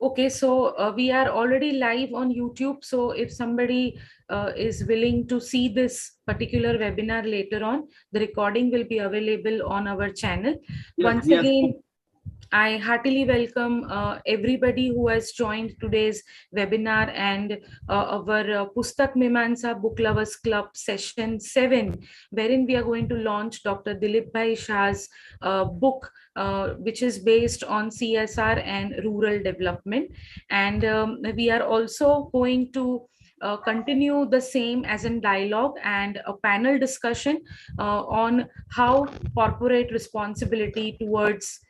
Okay, so we are already live on YouTube. So if somebody is willing to see this particular webinar later on, the recording will be available on our channel. Yes, Once yes. again, I heartily welcome everybody who has joined today's webinar and our Pustak Mimansa Book Lovers Club session 7, wherein we are going to launch Dr. Dilip Bhai Shah's book, which is based on CSR and rural development. And we are also going to continue the same as in dialogue and a panel discussion on how corporate responsibility towards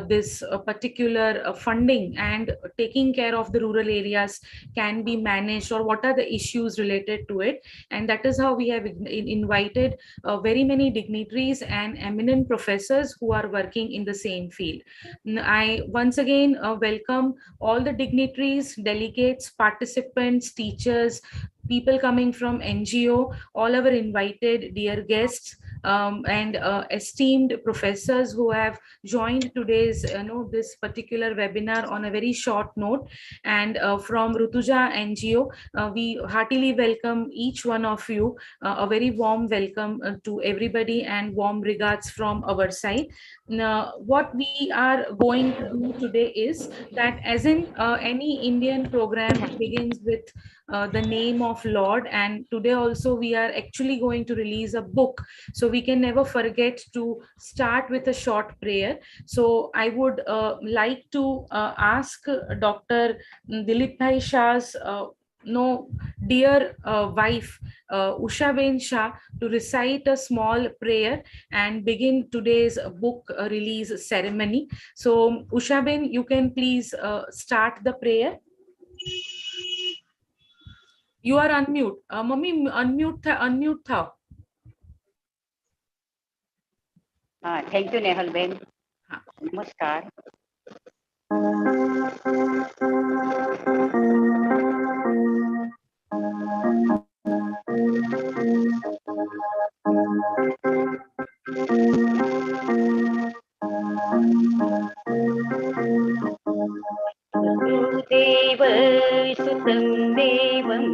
this particular funding and taking care of the rural areas can be managed, or what are the issues related to it. And that is how we have invited very many dignitaries and eminent professors who are working in the same field. I once again welcome all the dignitaries, delegates, participants, teachers, people coming from NGO, all our invited dear guests, and esteemed professors who have joined today's this particular webinar on a very short note. And from Rutuja NGO, we heartily welcome each one of you. A very warm welcome to everybody and warm regards from our side. Now, what we are going to do today is that, as in any Indian program begins with the name of Lord, and today also we are actually going to release a book, so we can never forget to start with a short prayer. So I would like to ask Dr. Dilip Bhai Shah's no dear wife Usha Ben Shah to recite a small prayer and begin today's book release ceremony. So Usha Ben, you can please start the prayer. You are unmute. Mummy, unmute tha. Thank you, Nehal Ben. Namaskar. Dev Sutam Devam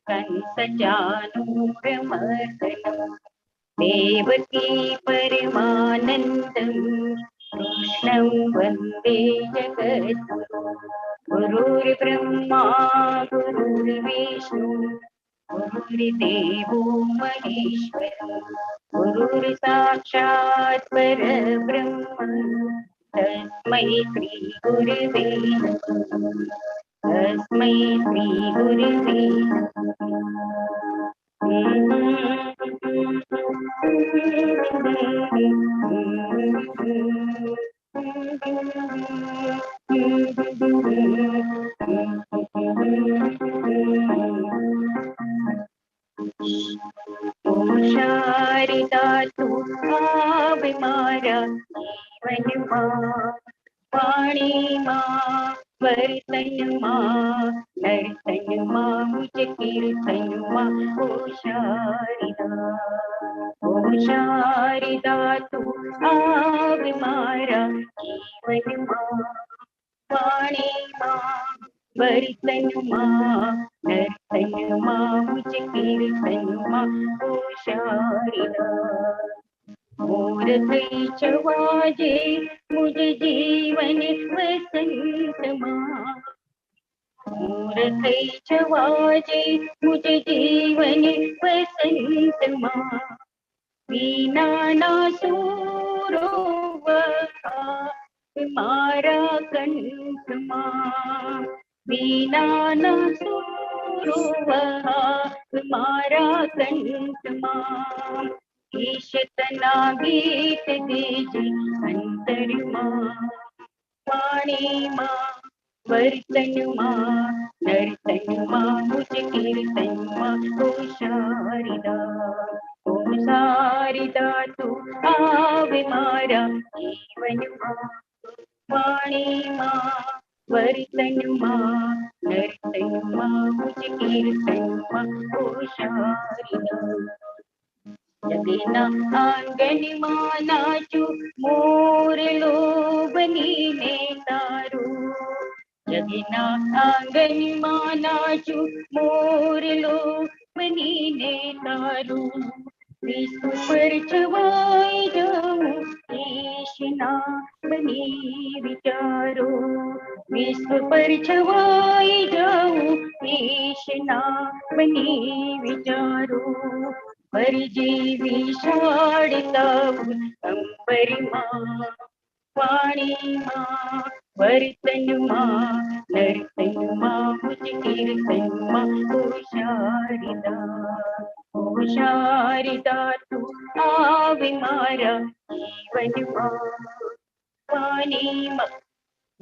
Kansajanuramardanam Devaki Paramanandam Krishnam Vande Jagadguru Gurur Brahma Gurur Vishnu Gurur Devo Maheshwara Gurur Sakshat Parabrahma Tasmai Shri Gurave Namah Tasmai Shri Gurave Sharida tu aave mara jeevan ma Vani ma Vartan ma Nartan ma Mujhe kirtan ma O Sharida tu aave mara jeevan ma Vani ma Vartan ma Nartan ma Mujhe kirtan ma O Sharida मोर थई चवाजे मुझ जीवन वसंत मां मोर थई चवाजे मुझ जीवन वसंत मां वीणा ना सूरो मारा कंठ मां वीणा ना सूरो मारा कंठ मां ईशतना गीत दीजी अंतर मां वाणी मां वर्तन मां नर्तन मां मुझ कीर्तन मां ओ शारदा तू आवे मारा जीवन मां वाणी मां वर्तन मां नर्तन मां मुझ कीर्तन मां ओ शारदा जगना आंगन मानाचू मोर लोबनी ने तारू जगना आंगन मानाचू मोरलो बनीने तारू विश्व पर छवाई जाऊं कृष्णा बनी विचारो विश्व पर छवाई जाऊं कृष्णा बनी विचारो पर जीवी शाड़ता अंबरी माँ वाणी माँ वर्तन माँ नर्तन माँ मुझ कीर्तन माँ ओ शारदा तू आवे मारा जीवन माँ वाणी माँ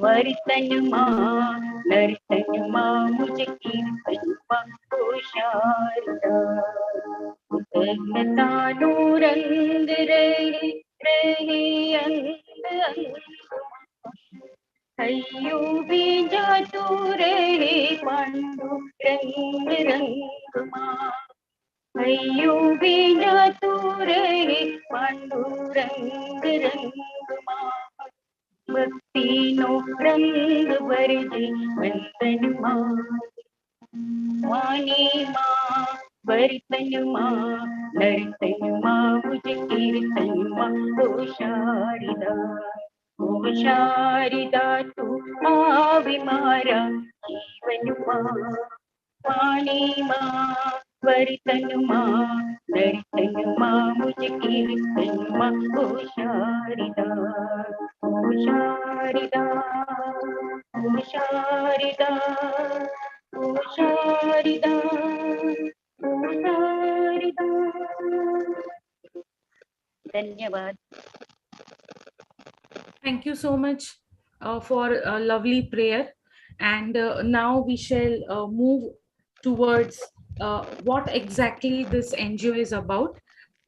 वर्तन माँ नर्तन माँ मुझ कीर्तन माँ ओ शारदा तानो रंग रहे रहे अंग अंग हयो बीजा तू रहे पांडु रंग रंग माँ हयो बीजा तू रहे पांडु रंग रंग माँ भक्ति नो रंग बरजे वंदन माँ वाणी माँ वर्तन माँ नर्तन माँ मुझ कीर्तन माँ ओ शारदा तू आवे मारा जीवन माँ वाणी माँ वर्तन माँ नर्तन माँ मुझ कीर्तन माँ ओ शारदा ओ शारदा ओ शारदा ओ शारदा ओ शारदा धन्यवाद Thank you so much for a lovely prayer. And now we shall move towards what exactly this NGO is about.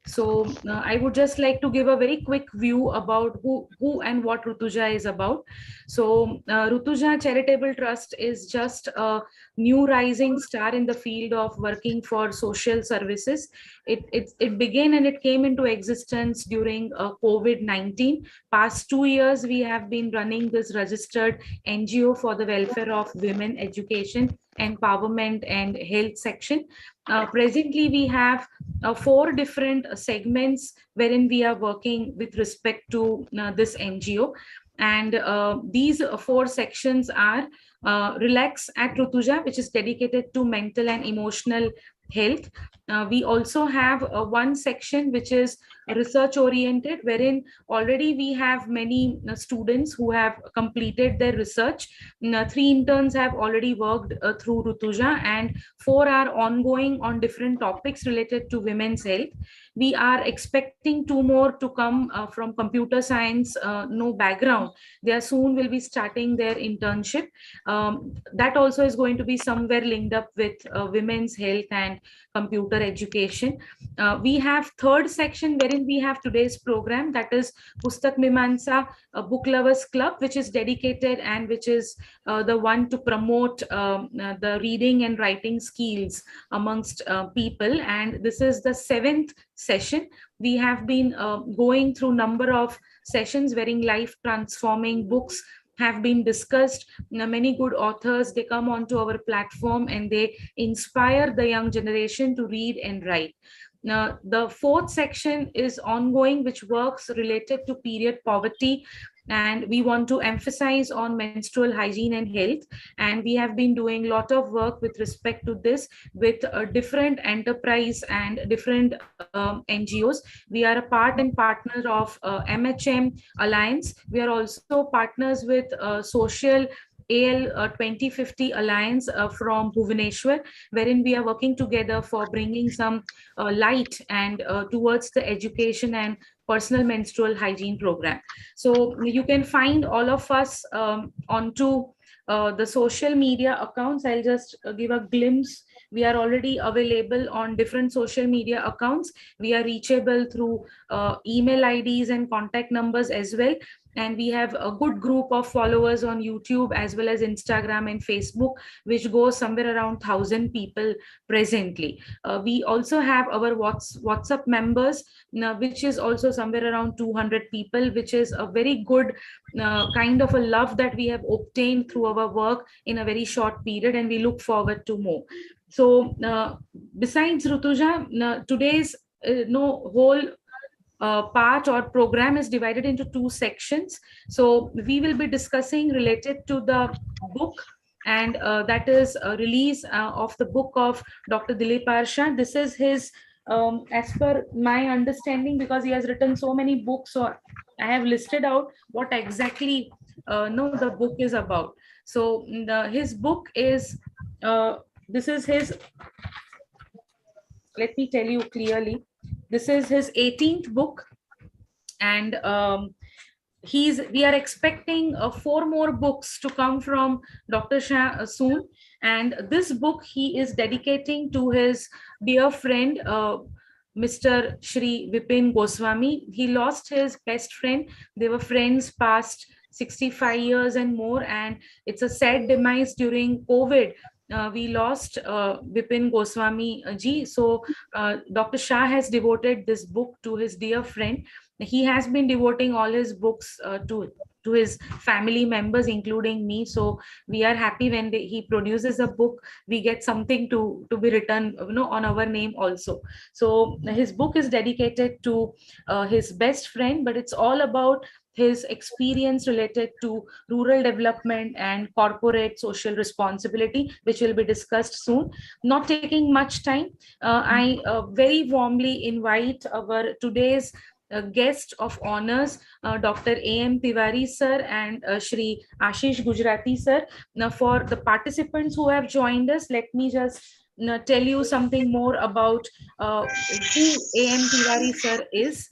So I would just like to give a very quick view about who and what Rutuja is about. So Rutuja Charitable Trust is just a new rising star in the field of working for social services. It began and it came into existence during COVID-19. Past 2 years, we have been running this registered NGO for the welfare of women, education, empowerment, and health section. Presently, we have four different segments wherein we are working with respect to this NGO. And these four sections are Relax at Rutuja, which is dedicated to mental and emotional health. We also have one section which is research oriented, wherein already we have many students who have completed their research. Three interns have already worked through Rutuja, and four are ongoing on different topics related to women's health. We are expecting two more to come from computer science, no background. They are soon will be starting their internship. That also is going to be somewhere linked up with women's health and computer education. We have third section wherein we have today's program, that is Pustak Mimansa Book Lovers Club, which is dedicated and which is the one to promote the reading and writing skills amongst people. And this is the seventh session. We have been going through number of sessions wherein life transforming books have been discussed. Many good authors, they come onto our platform and they inspire the young generation to read and write. Now, the fourth section is ongoing, which works related to period poverty, and we want to emphasize on menstrual hygiene and health. And we have been doing a lot of work with respect to this with different enterprise and different NGOs. We are a part and partner of MHM Alliance. We are also partners with Social AL 2050 Alliance from Bhubaneswar, wherein we are working together for bringing some light and towards the education and personal menstrual hygiene program. So you can find all of us onto the social media accounts. I'll just give a glimpse. We are already available on different social media accounts. We are reachable through email IDs and contact numbers as well. and we have a good group of followers on YouTube as well as Instagram and Facebook, which goes somewhere around 1,000 people presently. We also have our WhatsApp members, which is also somewhere around 200 people, which is a very good kind of a love that we have obtained through our work in a very short period, and we look forward to more. So besides Rutuja, today's no whole part or program is divided into two sections. So we will be discussing related to the book, and that is a release of the book of Dr. Dilip Arsha. This is his, as per my understanding, because he has written so many books, so I have listed out what exactly no the book is about. So his book is, this is his, let me tell you clearly, this is his 18th book, and we are expecting four more books to come from Dr. Shah soon. And this book he is dedicating to his dear friend, Mr. Shri Vipin Goswami. He lost his best friend. They were friends past 65 years and more, and it's a sad demise during COVID. We lost Vipin Goswami ji. So Dr. Shah has devoted this book to his dear friend. He has been devoting all his books to his family members, including me. So we are happy when he produces a book, we get something to be written, on our name also. So his book is dedicated to his best friend, but it's all about his experience related to rural development and corporate social responsibility, which will be discussed soon. Not taking much time, I very warmly invite our today's guest of honors, Dr. A.M. Tiwari sir and Shri Ashish Gujarati sir. Now, for the participants who have joined us, let me just tell you something more about who A.M. Tiwari sir is.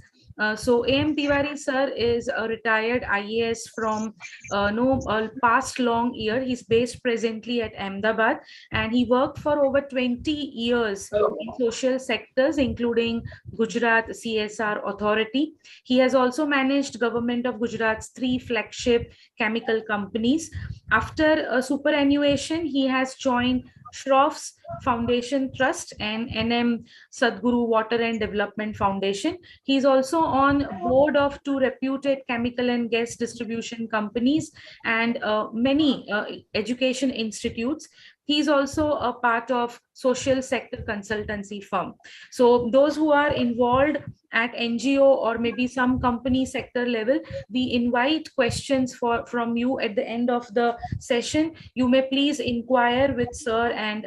So A.M. Tiwari sir is a retired IAS from no past long year. He's based presently at Ahmedabad, and he worked for over 20 years in social sectors, including Gujarat CSR Authority. He has also managed Government of Gujarat's 3 flagship chemical companies. After superannuation, he has joined Shroff's Foundation Trust and NM Sadguru Water and Development Foundation. He is also on board of 2 reputed chemical and gas distribution companies and many education institutes. He is also a part of social sector consultancy firm. So those who are involved at NGO or maybe some company sector level, we invite questions from you at the end of the session. You may please inquire with sir and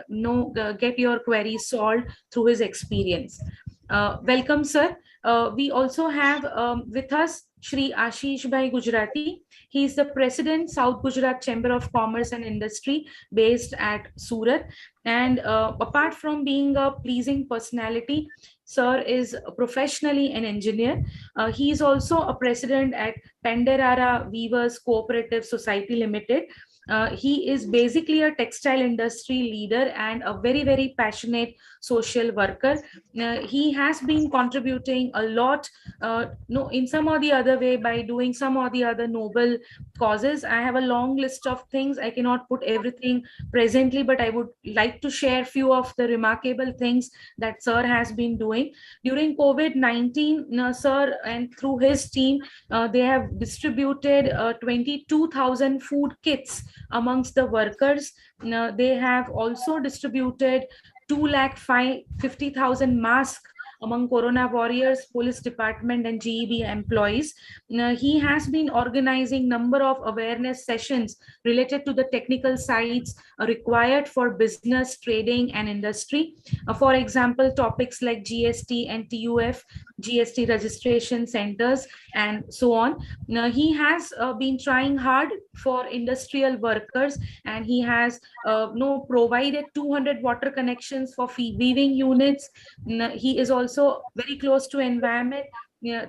get your queries solved through his experience. Welcome, sir. We also have with us Shri Ashish Bhai Gujarati. He is the President, South Gujarat Chamber of Commerce and Industry, based at Surat. And apart from being a pleasing personality, sir is professionally an engineer. He is also a president at Penderara Weavers Cooperative Society Limited. He is basically a textile industry leader and a very, very passionate social worker. He has been contributing a lot, no, in some or the other way, by doing some or the other noble causes. I have a long list of things. I cannot put everything presently, but I would like to share few of the remarkable things that sir has been doing. During COVID-19, sir and through his team, they have distributed 22,000 food kits amongst the workers. They have also distributed 2,50,000 masks among Corona warriors, police department, and GEB employees. He has been organizing number of awareness sessions related to the technical sides required for business, trading, and industry. For example, topics like GST and TUF, GST registration centers, and so on. He has been trying hard for industrial workers, and he has provided 200 water connections for weaving units. He is also very close to environment.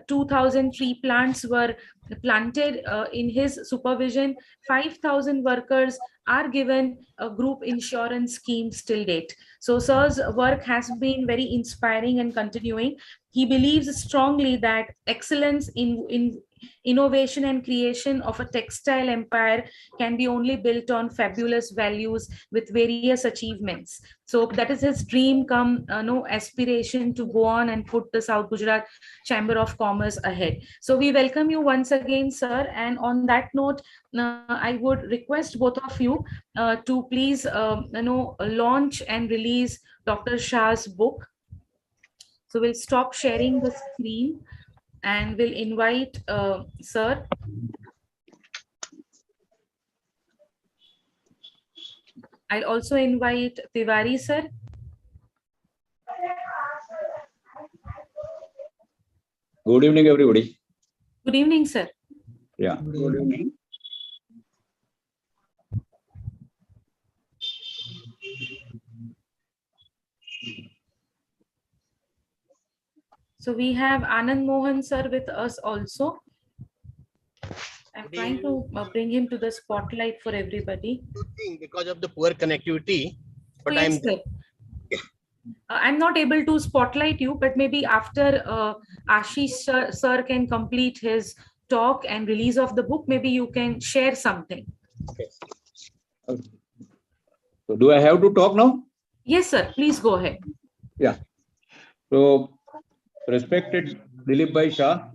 2,000 tree plants were planted in his supervision. 5,000 workers are given a group insurance scheme till date. So sir's work has been very inspiring and continuing. He believes strongly that excellence in Innovation and creation of a textile empire can be only built on fabulous values with various achievements. So that is his dream come no aspiration to go on and put the South Gujarat Chamber of Commerce ahead. So we welcome you once again, sir. And on that note, I would request both of you to please launch and release Dr. Shah's book. So we'll stop sharing the screen and we'll invite sir. I'll also invite Tiwari sir. Good evening, everybody. Good evening, sir. Yeah. Good evening. So we have Anand Mohan sir with us also. I'm trying to bring him to the spotlight for everybody. Because of the poor connectivity, but yes, sir. I'm not able to spotlight you, but maybe after Ashish sir can complete his talk and release of the book, maybe you can share something. Okay. So do I have to talk now? Yes, sir. Please go ahead. Yeah. So respected Dilip Bhai Shah,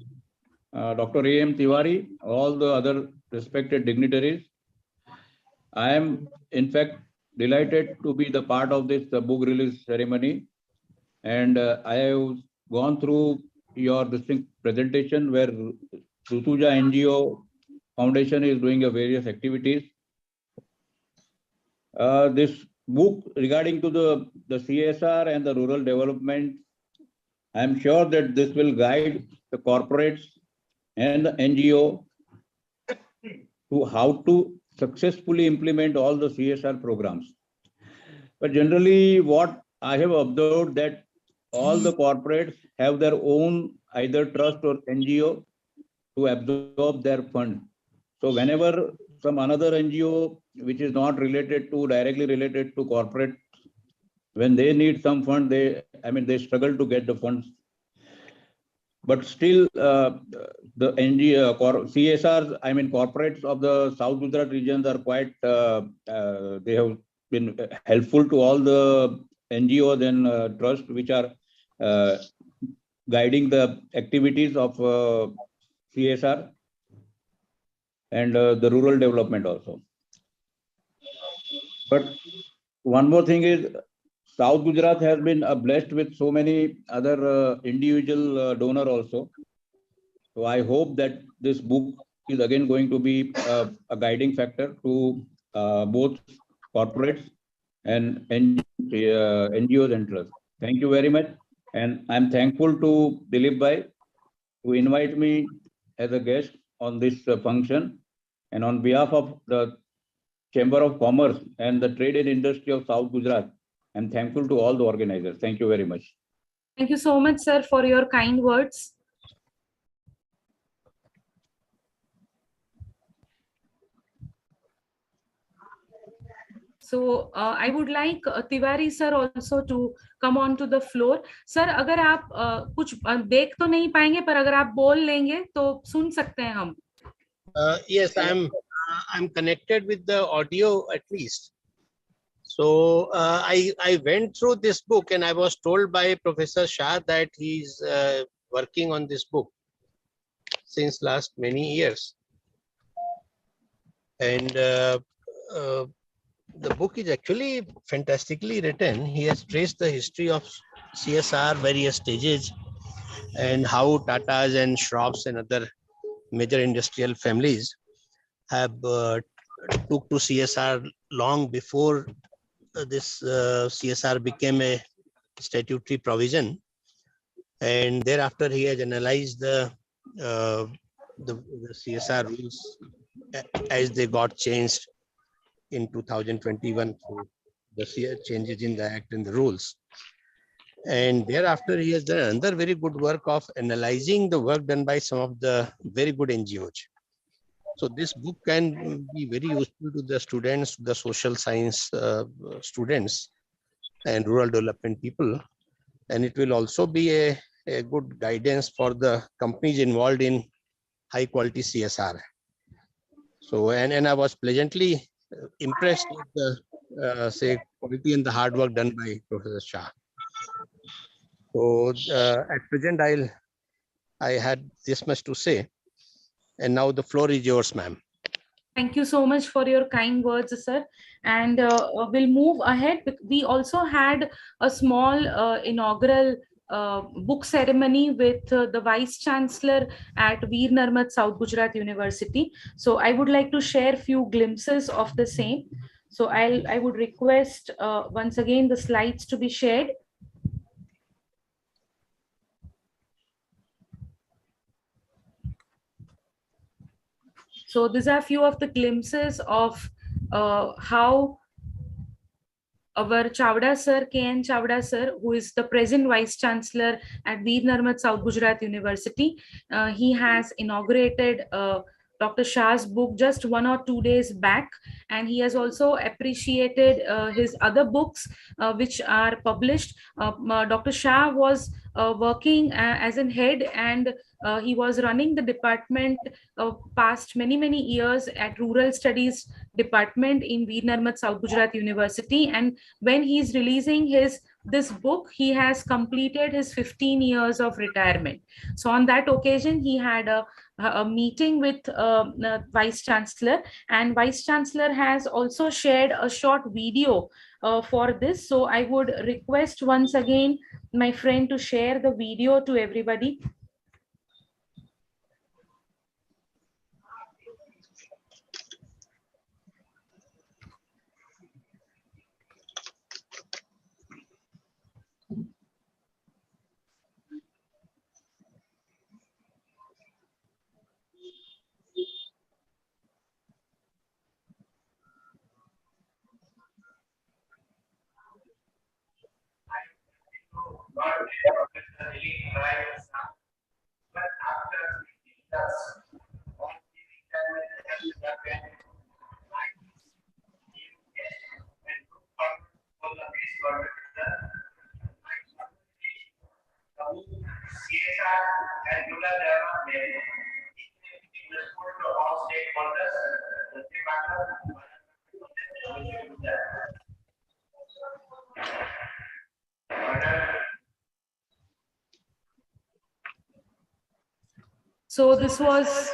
Dr. A.M. Tiwari, all the other respected dignitaries, I am in fact delighted to be the part of this book release ceremony. And I have gone through your distinct presentation where Rutuja NGO Foundation is doing various activities. This book regarding to the CSR and the rural development, I am sure that this will guide the corporates and the NGO to how to successfully implement all the CSR programs. But generally what I have observed that all the corporates have their own either trust or NGO to absorb their fund. So whenever some another NGO which is not related to directly related to corporate, when they need some fund, they struggle to get the funds. But still, the NGO CSRs, corporates of the South Gujarat regions are quite. They have been helpful to all the NGOs and trusts which are guiding the activities of CSR and the rural development also. But one more thing is South Gujarat has been blessed with so many other individual donor also. So I hope that this book is again going to be a guiding factor to both corporates and NGOs and trusts. Thank you very much. And I'm thankful to Dilip Bhai to invite me as a guest on this function. And on behalf of the Chamber of Commerce and the Trade and Industry of South Gujarat, I'm thankful to all the organizers. Thank you very much. Thank you so much, sir, for your kind words. So I would like Tiwari sir also to come on to the floor. Sir, अगर आप कुछ देख तो नहीं पाएंगे, पर अगर आप बोल लेंगे तो सुन सकते हैं हम. Yes, I'm connected with the audio at least. So I went through this book and I was told by Professor Shah that he's working on this book since last many years. And the book is actually fantastically written. He has traced the history of CSR, various stages, and how Tatas and Shroffs and other major industrial families have took to CSR long before this CSR became a statutory provision. And thereafter, he has analyzed the CSR rules as they got changed in 2021 through the changes in the Act and the rules. And thereafter, he has done another very good work of analyzing the work done by some of the very good NGOs. So this book can be very useful to the students, the social science students and rural development people. And it will also be a good guidance for the companies involved in high quality CSR. So, and I was pleasantly impressed with the say quality and the hard work done by Professor Shah. So at present, I had this much to say, and now the floor is yours, ma'am. Thank you so much for your kind words, sir. And we'll move ahead. We also had a small inaugural book ceremony with the Vice Chancellor at Veer Narmad South Gujarat University. So I would like to share few glimpses of the same. So I would request once again the slides to be shared. So these are a few of the glimpses of how our Chavda sir, K.N. Chavda sir, who is the present Vice Chancellor at Veer Narmad South Gujarat University, he has inaugurated Dr. Shah's book just 1 or 2 days back, and he has also appreciated his other books which are published. Dr. Shah was working as an head, and he was running the department past many years at Rural Studies Department in Veer Narmad South Gujarat University, and when he's releasing this book, he has completed his 15 years of retirement. So on that occasion, he had a meeting with Vice Chancellor, and Vice Chancellor has also shared a short video for this. So I would request once again my friend to share the video to everybody. So this was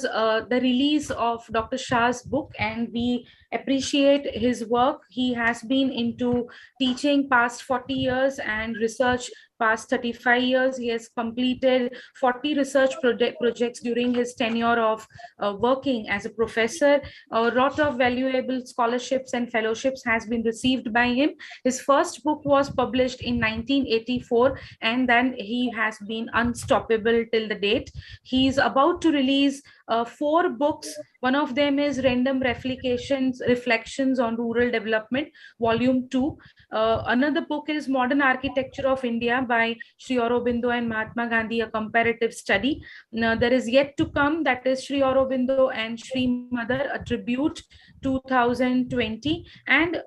the release of Dr. Shah's book, and we appreciate his work. He has been into teaching past 40 years and research past 35 years. He has completed 40 research projects during his tenure of working as a professor. A lot of valuable scholarships and fellowships has been received by him. His first book was published in 1984, and then he has been unstoppable till the date. He is about to release 4 books. One of them is Random Reflections on Rural Development, Volume 2. Another book is Modern Architecture of India by Sri Aurobindo and Mahatma Gandhi, a comparative study. Now, there is yet to come, that is Sri Aurobindo and Sri Mother, a tribute, 2020. And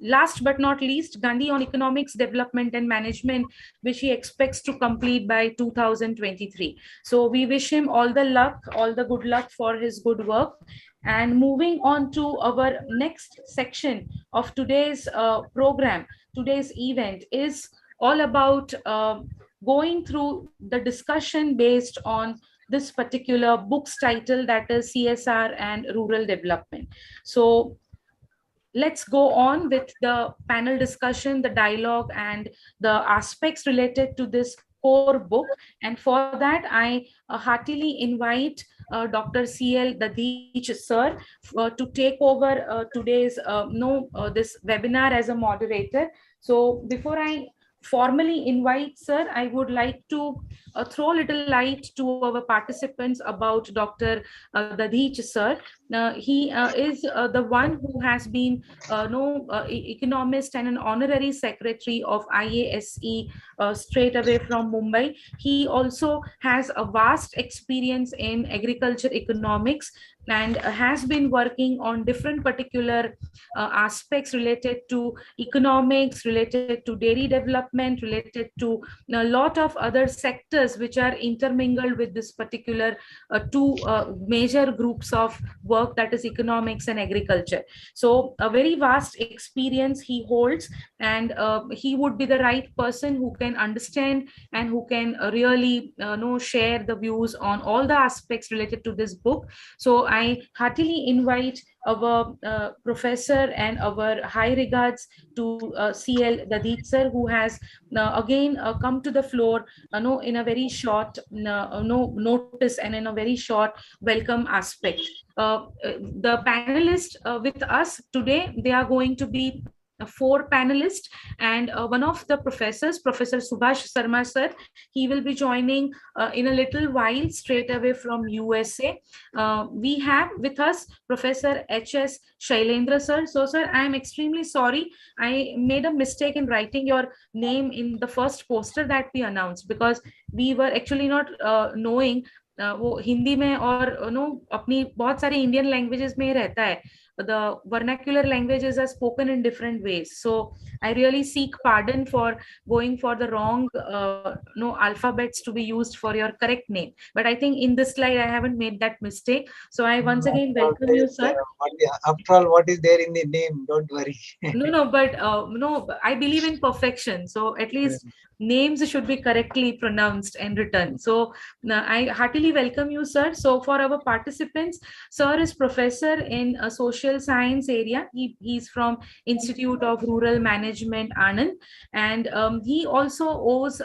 last but not least, Gandhi on Economics, Development and Management, which he expects to complete by 2023. So we wish him all the luck, all the good luck for his good work. And moving on to our next section of today's program, today's event is all about going through the discussion based on this particular book's title, that is CSR and Rural Development. So let's go on with the panel discussion, the dialogue, and the aspects related to this core book. And for that, I heartily invite Dr. C.L. Dadich sir to take over today's this webinar as a moderator. So before I formally invite sir, I would like to throw a little light to our participants about Dr. Dadich sir. He is the one who has been economist and an honorary secretary of IASE straight away from Mumbai. He also has a vast experience in agriculture economics and has been working on different particular aspects related to economics, related to dairy development, related to a lot of other sectors which are intermingled with this particular two major groups of work, that is economics and agriculture. So a very vast experience he holds, and he would be the right person who can understand and who can really share the views on all the aspects related to this book. So I heartily invite our professor and our high regards to CL Dadit sir, who has again come to the floor in a very short notice and in a very short welcome aspect. The panelists with us today, they are going to be four panelists, and one of the professors, Professor Subhash Sarma sir, he will be joining in a little while straight away from USA. We have with us Professor HS Shailendra sir. So sir, I am extremely sorry, I made a mistake in writing your name in the first poster that we announced, because we were actually not knowing वो हिंदी में और अपनी बहुत सारी Indian languages में रहता है, the vernacular languages are spoken in different ways. So I really seek pardon for going for the wrong alphabets to be used for your correct name. But I think in this slide, I haven't made that mistake. So I once again welcome you, sir. After all, what is there in the name? Don't worry. But I believe in perfection. So at least names should be correctly pronounced and written. So I heartily welcome you, sir. So for our participants, sir is professor in social science area. He's from Institute of Rural Management, Anand, and he also owes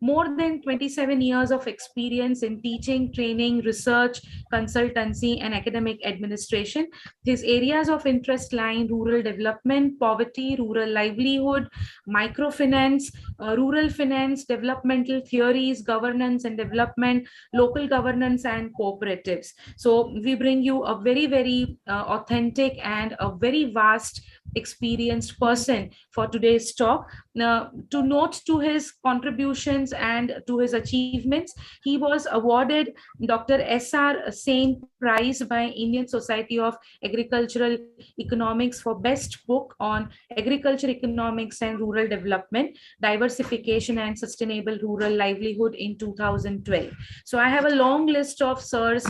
more than 27 years of experience in teaching, training, research, consultancy, and academic administration. His areas of interest lie in rural development, poverty, rural livelihood, microfinance, rural finance, developmental theories, governance and development, local governance, and cooperatives. So we bring you a very, very authentic and a very vast experienced person for today's talk. To note to his contributions and to his achievements, he was awarded Dr. S.R. Sain Prize by Indian Society of Agricultural Economics for Best Book on Agriculture Economics and Rural Development, Diversification and Sustainable Rural Livelihood in 2012. So I have a long list of Sir's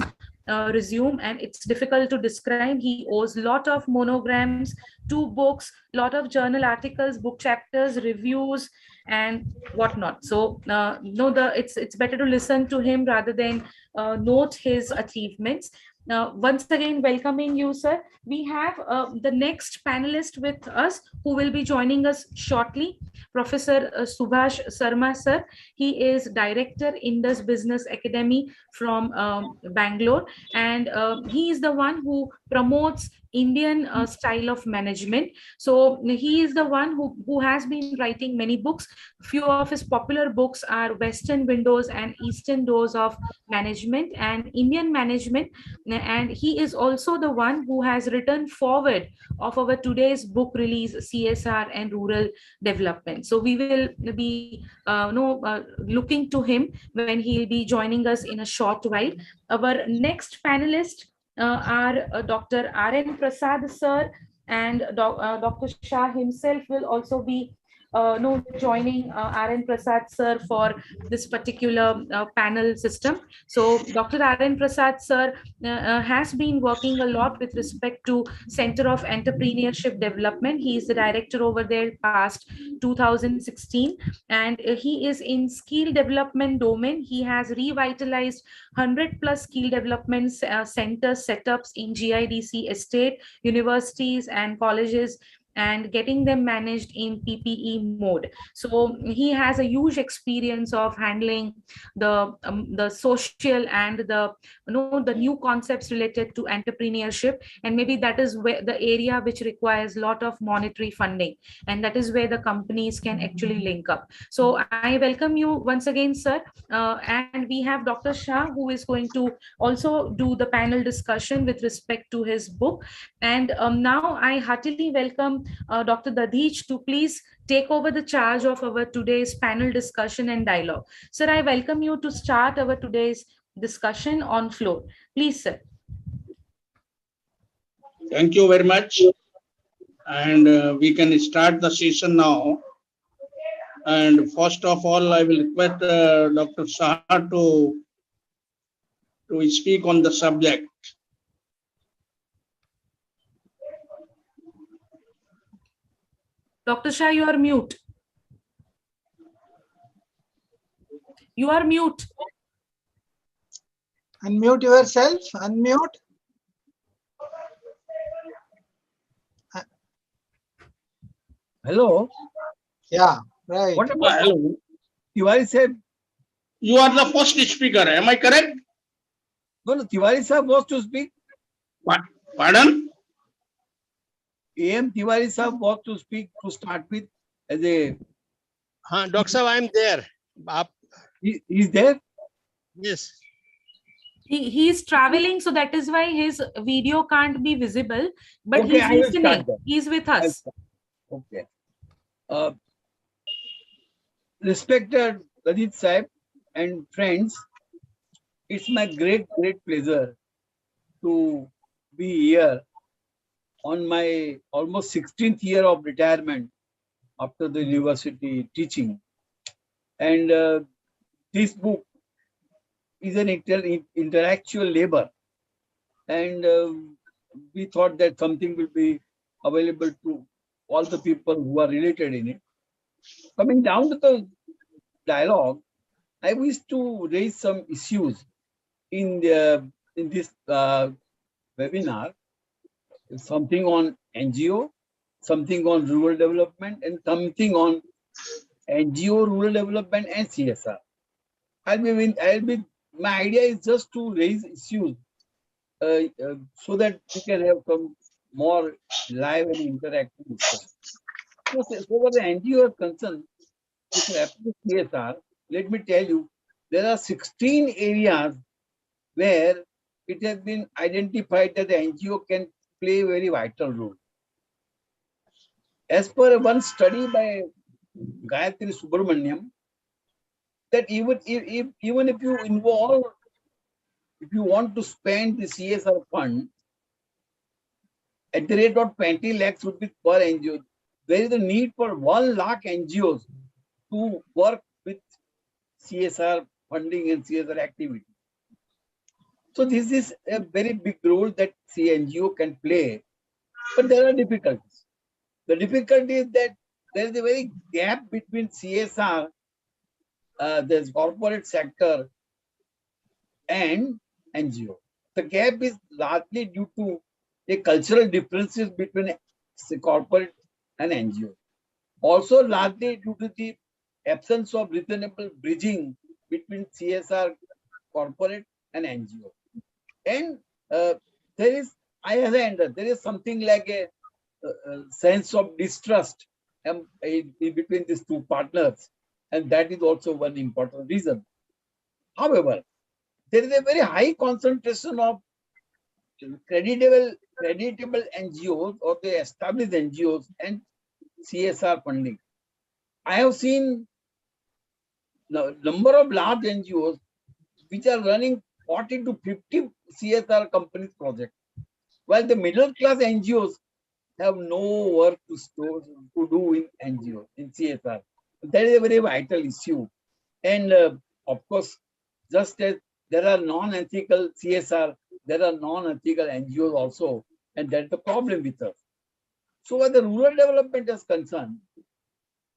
resume, and it's difficult to describe. He owes a lot of monograms, 2 books, lot of journal articles, book chapters, reviews, and whatnot. So it's better to listen to him rather than note his achievements. Once again, welcoming you, sir. We have the next panelist with us who will be joining us shortly, Professor Subhash Sarma, sir. He is Director, Indus Business Academy from Bangalore, and he is the one who promotes Indian style of management. So he is the one who has been writing many books. Few of his popular books are Western Windows and Eastern Doors of Management and Indian Management. And he is also the one who has written forward of our today's book release, CSR and Rural Development. So we will be looking to him when he'll be joining us in a short while. Our next panelist are Dr. R.N. Prasad sir, and Dr. Shah himself will also be joining R.N. Prasad sir for this particular panel system. So Dr. R.N. Prasad sir has been working a lot with respect to Center of Entrepreneurship Development. He is the director over there past 2016, and he is in skill development domain. He has revitalized 100 plus skill development center setups in GIDC estate, universities and colleges and getting them managed in PPE mode. So he has a huge experience of handling the social and the new concepts related to entrepreneurship, and maybe that is where the area which requires a lot of monetary funding, and that is where the companies can actually link up. So I welcome you once again, sir. And we have Dr. Shah, who is going to also do the panel discussion with respect to his book. And now I heartily welcome Dr. Dadhij to please take over the charge of our today's panel discussion and dialogue. Sir, I welcome you to start our today's discussion on floor. Please, sir. Thank you very much. And we can start the session now. And first of all, I will request Dr. Shah to speak on the subject. Dr. Shah, you are mute. You are mute. Unmute yourself. Unmute. Hello. Yeah, right. What about Hello. Tiwari Sahib? You are the first speaker. Am I correct? No, Tiwari Sahib was to speak. Pardon? AM Tiwari Sahib was to speak to start with as a. Dr. Sahib, I'm there. He's there? Yes. He is traveling, so that is why his video can't be visible, but Okay, he's I will listening. start then. He's with us. Okay. Respected Rajit Sahib and friends, it's my great pleasure to be here on my almost 16th year of retirement after the university teaching. And this book is an intellectual labor. And we thought that something will be available to all the people who are related in it. Coming down to the dialogue, I wish to raise some issues in this webinar. Something on NGO, something on rural development, and something on NGO, rural development, and CSR. My idea is just to raise issues so that we can have some more live and interactive discussion. So far the NGO is concerned, with CSR, let me tell you, there are 16 areas where it has been identified that the NGO can play a very vital role. As per one study by Gayatri Subramaniam, that even if you involve, if you want to spend the CSR fund at the rate of 20 lakhs rupees per NGO, there is a need for 1 lakh NGOs to work with CSR funding and CSR activity. So this is a very big role that NGO can play, but there are difficulties. The difficulty is that there is a very gap between CSR, the corporate sector, and NGO. The gap is largely due to the cultural differences between the corporate and NGO. Also largely due to the absence of reasonable bridging between CSR, corporate, and NGO. And there is, there is something like a sense of distrust between these two partners, and that is also one important reason. However, there is a very high concentration of creditable NGOs or the established NGOs and CSR funding. I have seen the number of large NGOs which are running 40 to 50 CSR companies projects, while the middle class NGOs have no work to do in NGO, in CSR. That is a very vital issue. And of course, just as there are non-ethical CSR, there are non-ethical NGOs also, and that's the problem with us. So where the rural development is concerned,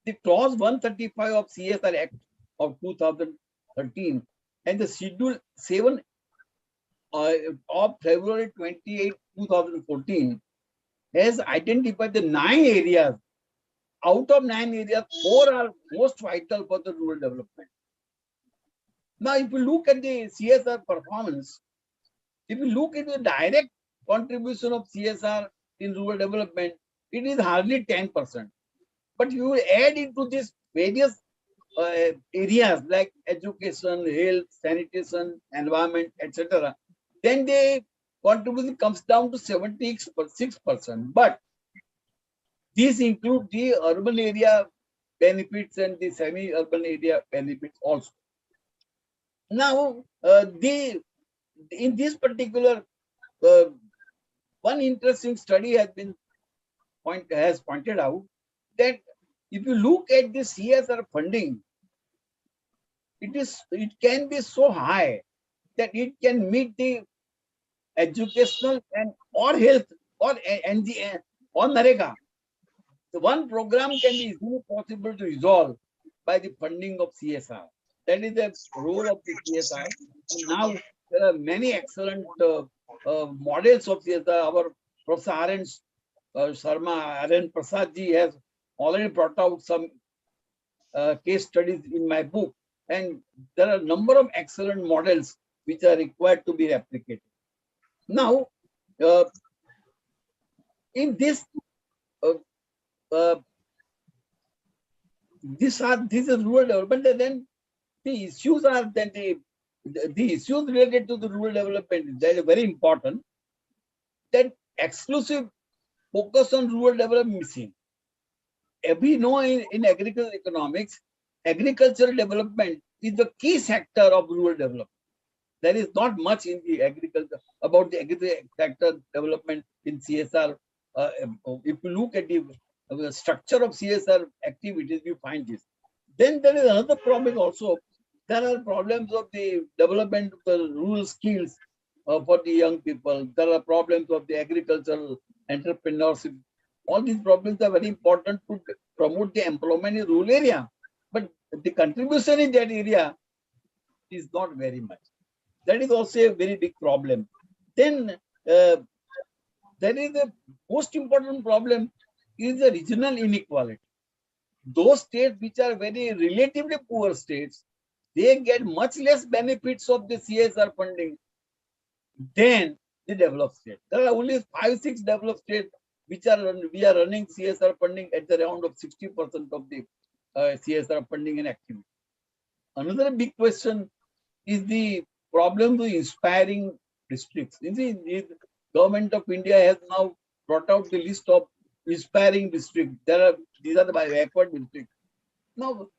the clause 135 of CSR Act of 2013 and the Schedule 7 of February 28, 2014 has identified the 9 areas. Out of 9 areas, 4 are most vital for the rural development. Now, if you look at the CSR performance, if you look at the direct contribution of CSR in rural development, it is hardly 10%. But you will add into this various areas like education, health, sanitation, environment, etc., then the contribution comes down to 76%. But these include the urban area benefits and the semi-urban area benefits also. Now, in this particular, one interesting study has pointed out that if you look at the CSR funding, it can be so high that it can meet the educational and or health or or NREGA. The one program can be easily possible to resolve by the funding of CSR. That is the role of the CSR. And now there are many excellent models of CSR. Our Professor R.N. Sharma, R.N. Prasad ji has already brought out some case studies in my book. And there are a number of excellent models which are required to be replicated. Now, in this, this is rural development, and then the issues are then the issues related to the rural development. That is very important. That exclusive focus on rural development missing. We know in agricultural economics, agricultural development is the key sector of rural development. There is not much in the agriculture about the agricultural sector development in CSR. If you look at the structure of CSR activities, you find this. Then there is another problem also. There are problems of the development of the rural skills for the young people. There are problems of the agricultural entrepreneurship. All these problems are very important to promote the employment in rural area. But the contribution in that area is not very much. That is also a very big problem. Then there is the most important problem is the regional inequality. Those states which are very relatively poor states, they get much less benefits of the CSR funding than the developed states. There are only 5-6 developed states which are we are running CSR funding at the round of 60% of the CSR funding and activity. Another big question is the problem of inspiring districts. The government of India has now brought out the list of inspiring districts. These are the backward districts. Now,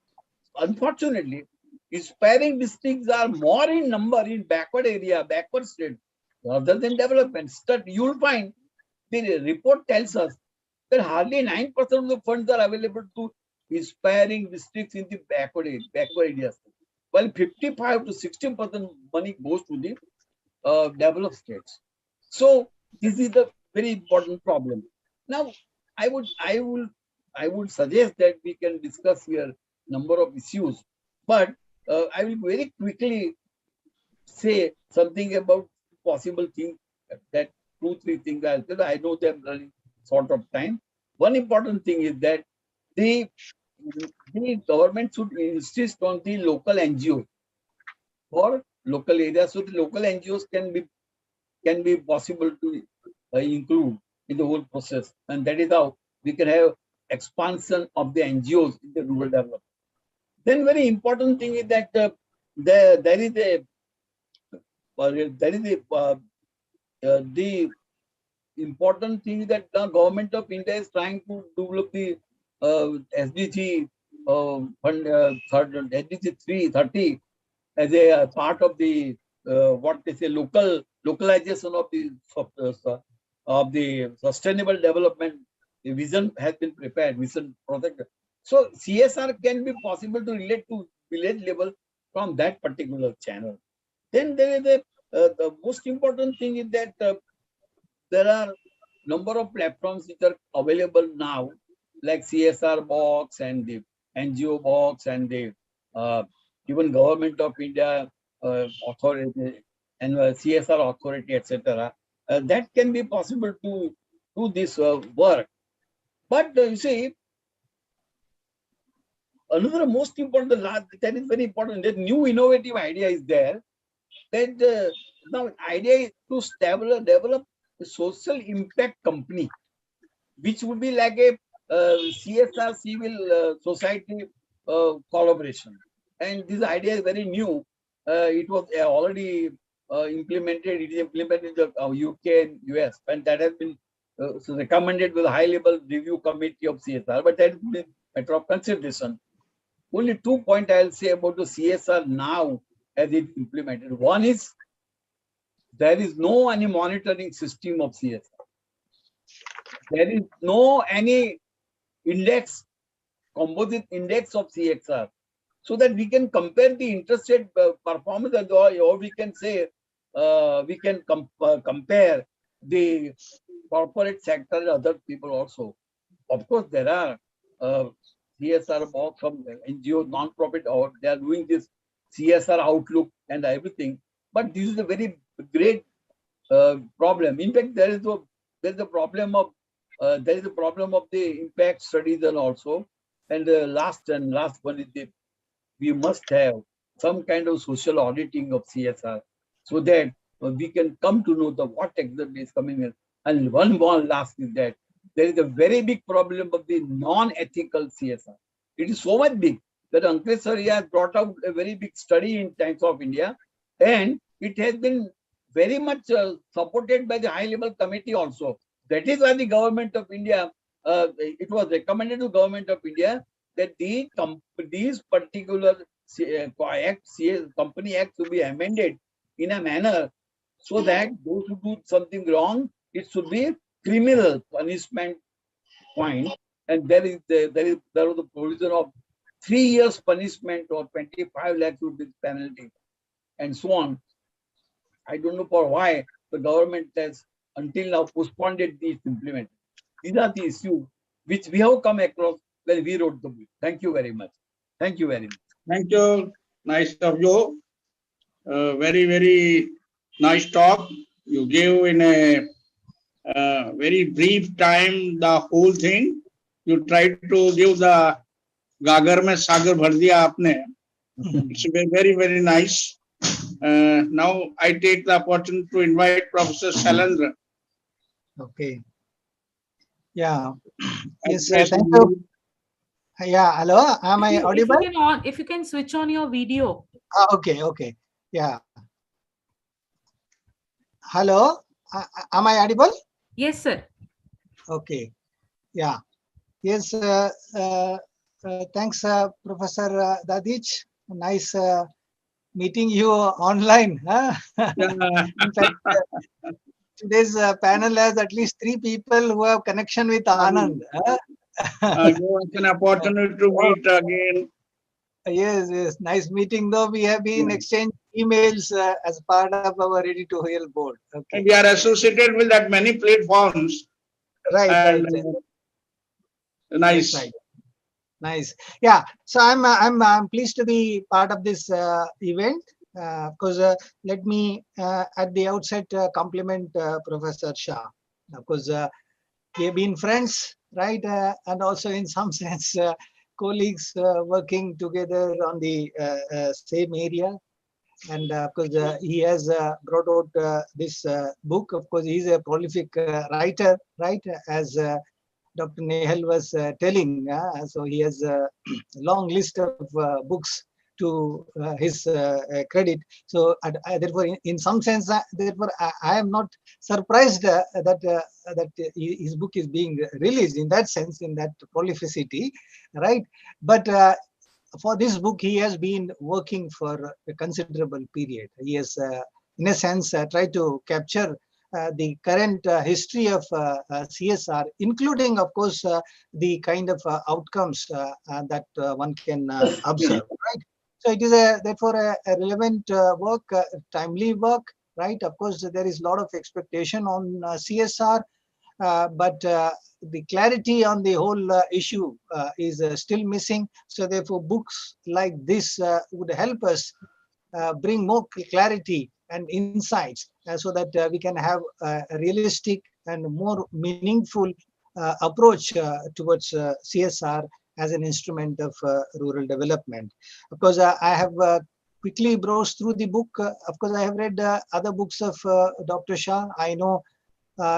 unfortunately, inspiring districts are more in number in backward area, backward state, rather than development. You will find the report tells us that hardly 9% of the funds are available to inspiring districts in the backward areas, while 55 to 60% money goes to the developed states. So this is the very important problem. Now, I would suggest that we can discuss here number of issues, but I will very quickly say something about possible things, that 2-3 things I know they are running short of time. One important thing is that the government should insist on the local NGOs for local areas, so the local NGOs can be possible to include in the whole process, and that is how we can have expansion of the NGOs in the rural development. Then very important thing is that there is the important thing that the government of India is trying to develop the SDG fund, SDG 330 as a part of the what they say localization of the sustainable development. The vision has been prepared, vision project. So CSR can be possible to relate to village level from that particular channel. Then there is the most important thing is that there are number of platforms which are available now, like CSR box and the NGO box and the even government of India authority and CSR authority, etc. That can be possible to do this work. But you see, another most important, that is very important, that new innovative idea is there. That now idea is to develop a social impact company, which would be like a CSR civil society collaboration. And this idea is very new. It was already implemented. It is implemented in the UK and US, and that has been recommended with a high-level review committee of CSR. But that is a matter of consideration. Only 2 points I'll say about the CSR now as it implemented. One is there is no any monitoring system of CSR. There is no any index, composite index of CSR, so that we can compare the interested performance, or we can say we can compare the corporate sector and other people also. Of course, there are CSR box from NGO, non-profit, or they are doing this CSR outlook and everything. But this is a very great problem. In fact, there is a problem of the impact studies and also. And last one is we must have some kind of social auditing of CSR, so that we can come to know what exactly is coming in. And one more last is that there is a very big problem of the non-ethical CSR. It is so much big that Ankit sir has brought out a very big study in Times of India, and it has been very much supported by the high-level committee also. That is why the government of India, it was recommended to government of India that these particular company acts to be amended in a manner so that those who do something wrong, it should be criminal punishment point, and there was a provision of 3 years punishment or 25 lakh rupees penalty and so on. I don't know for why the government has until now postponed these implementation. These are the issues which we have come across when we wrote the book. Thank you very much. Thank you very much. Thank you. Nice of you. Very, very nice talk. You gave in a very brief time the whole thing. You tried to give the गागर में सागर भर दिया आपने. It's very, very nice. Now I take the opportunity to invite Professor Shailendra. Okay. Yeah. Yes, thank you. Yeah, hello. Am I audible? If you can switch on your video. Okay. Yeah. Hello. Am I audible? Yes, sir. Okay. Yeah. Yes. Thanks, Professor Dadich. Nice meeting you online. Huh? In fact, today's panel has at least 3 people who have connection with Anand. Give us an opportunity to meet again. Yes. Nice meeting, though. We have been exchanging emails as part of our Ready to Heal board. Okay. And we are associated with that many platforms. Right. Nice. Right. Nice. Yeah. So I'm pleased to be part of this event. Because let me at the outset compliment Professor Shah. Because we have been friends, right? And also in some sense colleagues working together on the same area. And of course, he has brought out this book. Of course, he's a prolific writer, right? As Dr. Nehal was telling. So he has a long list of books to his credit. So therefore, in some sense, therefore, I am not surprised that his book is being released in that sense, in that prolificity, right? But for this book, he has been working for a considerable period. He has, in a sense, tried to capture the current history of CSR, including, of course, the kind of outcomes that one can observe, right? So it is therefore a relevant work, timely work, right? Of course, there is a lot of expectation on CSR, but the clarity on the whole issue is still missing. So therefore, books like this would help us bring more clarity and insights so that we can have a realistic and more meaningful approach towards CSR as an instrument of rural development. Of course, I have quickly browsed through the book. Of course, I have read other books of Dr. Shah. I know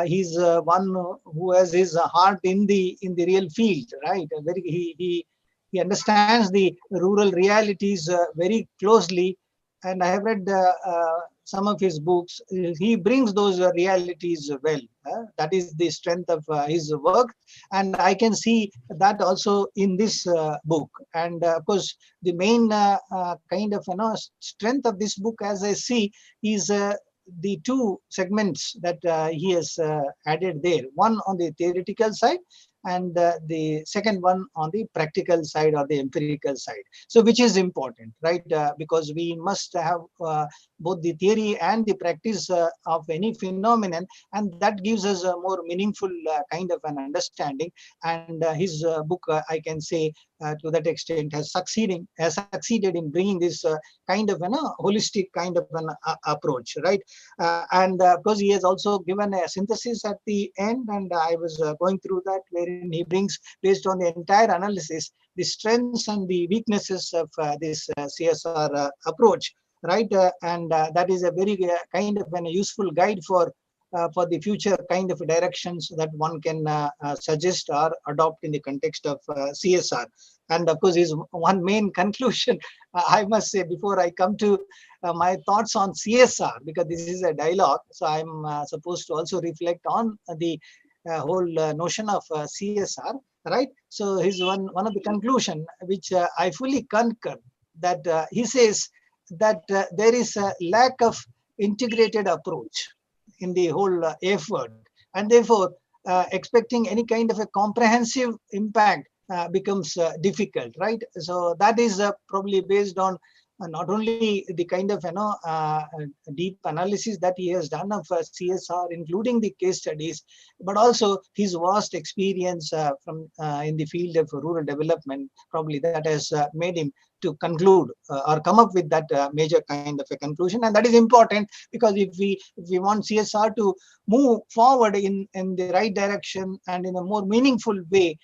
he's one who has his heart in the real field, right? Very he understands the rural realities very closely, and I have read some of his books. He brings those realities well. That is the strength of his work, and I can see that also in this book. And of course, the main kind of strength of this book, as I see, is the two segments that he has added there. One on the theoretical side, and the second one on the practical side or the empirical side. So which is important, right? Because we must have both the theory and the practice of any phenomenon, and that gives us a more meaningful kind of an understanding. And his book, I can say, to that extent, has succeeded in bringing this kind of an holistic kind of an approach, right? And of course, he has also given a synthesis at the end, and I was going through that, wherein he brings, based on the entire analysis, the strengths and the weaknesses of this CSR approach, right? And that is a very kind of a useful guide for the future kind of directions that one can suggest or adopt in the context of CSR. And of course, his one main conclusion, I must say, before I come to my thoughts on CSR, because this is a dialogue, so I'm supposed to also reflect on the whole notion of CSR, right? So his one of the conclusion, which I fully concur, that he says that there is a lack of integrated approach in the whole effort, and therefore expecting any kind of a comprehensive impact becomes difficult, right? So that is probably based on not only the kind of deep analysis that he has done of CSR, including the case studies, but also his vast experience from in the field of rural development. Probably that has made him to conclude or come up with that major kind of a conclusion. And that is important, because if we want CSR to move forward in the right direction and in a more meaningful way,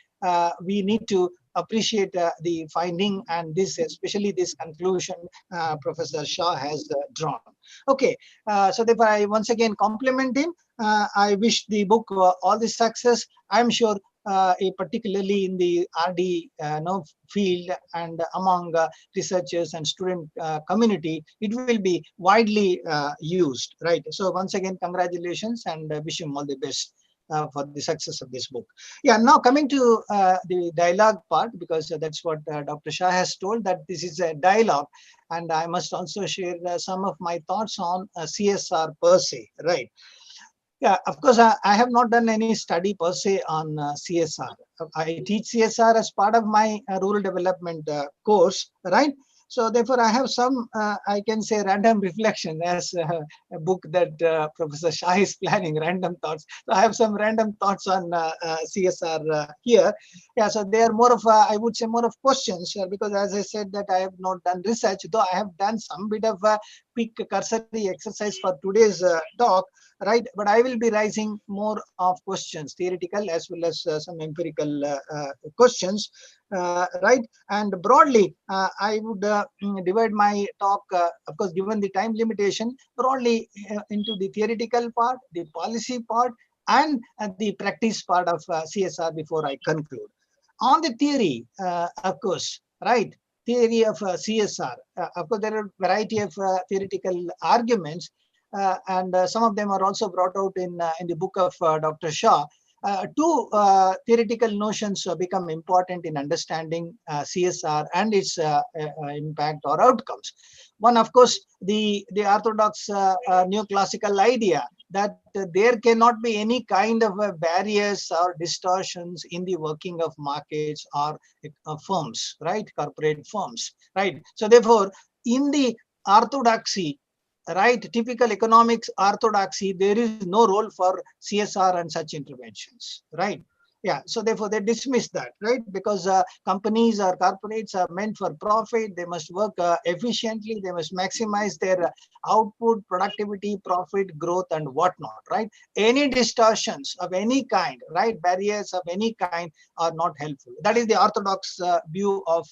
we need to appreciate the finding, and this, especially this conclusion Professor Shah has drawn. Okay, so therefore I once again compliment him. I wish the book all the success. I'm sure particularly in the RD field and among researchers and student community, it will be widely used, right? So once again, congratulations, and wish him all the best for the success of this book. Yeah, now coming to the dialogue part, because that's what Dr. Shah has told, that this is a dialogue, and I must also share some of my thoughts on CSR per se, right? Yeah, of course, I have not done any study per se on CSR. I teach CSR as part of my rural development course, right? So therefore, I have some, I can say, random reflection, as a book that Professor Shah is planning, Random Thoughts. So I have some random thoughts on CSR here. Yeah, so they are more of, I would say, more of questions, because as I said that I have not done research, though I have done some bit of a quick cursory exercise for today's talk, right? But I will be raising more of questions, theoretical as well as some empirical questions, right? And broadly, I would divide my talk, of course, given the time limitation, broadly into the theoretical part, the policy part, and the practice part of CSR before I conclude. On the theory, of course, right? Theory of CSR. Of course, there are a variety of theoretical arguments, and some of them are also brought out in the book of Dr. Shah. Two theoretical notions become important in understanding CSR and its impact or outcomes. One, of course, the orthodox neoclassical idea that there cannot be any kind of barriers or distortions in the working of markets or firms, right? Corporate firms, right? So therefore, in the orthodoxy, right, typical economics orthodoxy, there is no role for CSR and such interventions, right? Yeah, so therefore they dismiss that, right? Because companies or corporates are meant for profit. They must work efficiently. They must maximize their output, productivity, profit, growth, and whatnot, right? Any distortions of any kind, right? Barriers of any kind are not helpful. That is the orthodox view of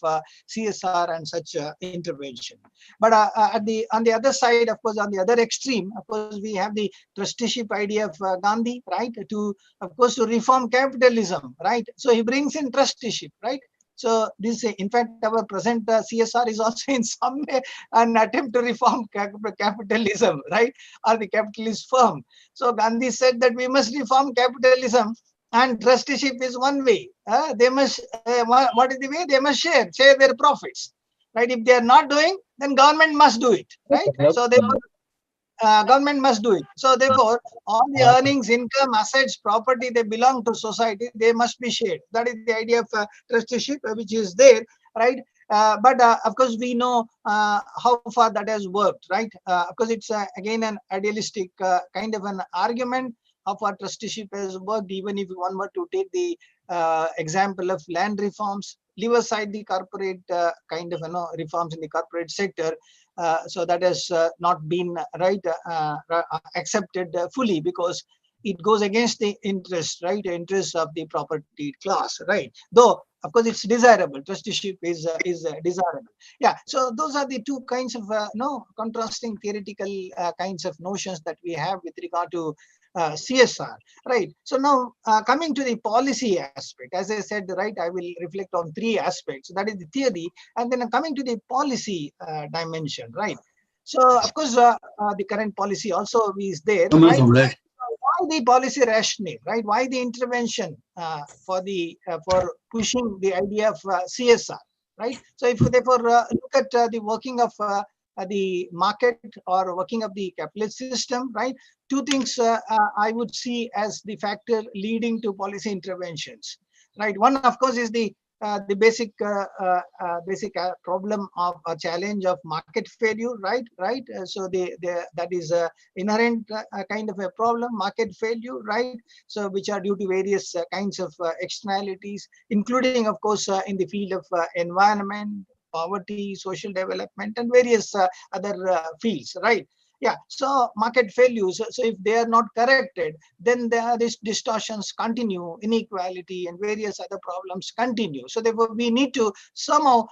CSR and such intervention. But on the other side, of course, on the other extreme, of course, we have the trusteeship idea of Gandhi, right? To, of course, to reform capitalism, right? So he brings in trusteeship, right? So this, in fact, our present CSR is also in some way an attempt to reform capitalism, right? Or the capitalist firm. So Gandhi said that we must reform capitalism, and trusteeship is one way. They must, what is the way? They must share their profits, right? If they are not doing, then government must do it, right? So therefore, government must do it. So therefore, all the earnings, income, assets, property, they belong to society. They must be shared. That is the idea of trusteeship, which is there, right? But of course, we know how far that has worked, right? Of course, it's again an idealistic kind of an argument. How far trusteeship has worked, even if one were to take the example of land reforms, leave aside the corporate kind of reforms in the corporate sector. So that has not been accepted fully, because it goes against the interest, right? Interest of the property class, right? Though of course it's desirable. Trusteeship is desirable. Yeah. So those are the two kinds of contrasting theoretical kinds of notions that we have with regard to CSR, right? So now coming to the policy aspect, as I said, right, I will reflect on three aspects. That is the theory, and then coming to the policy dimension, right? So of course, the current policy also is there, right? Why the policy rationale, right? Why the intervention for pushing the idea of CSR, right? So if you therefore look at the working of the market or working of the capitalist system, right? Two things I would see as the factor leading to policy interventions, right? One, of course, is the basic problem of a challenge of market failure, right? So that is inherent kind of a problem, market failure, right? So which are due to various kinds of externalities, including, of course, in the field of environment, poverty, social development, and various other fields, right? Yeah, so market failures. So if they are not corrected, then these distortions continue, inequality and various other problems continue. So therefore, we need to somehow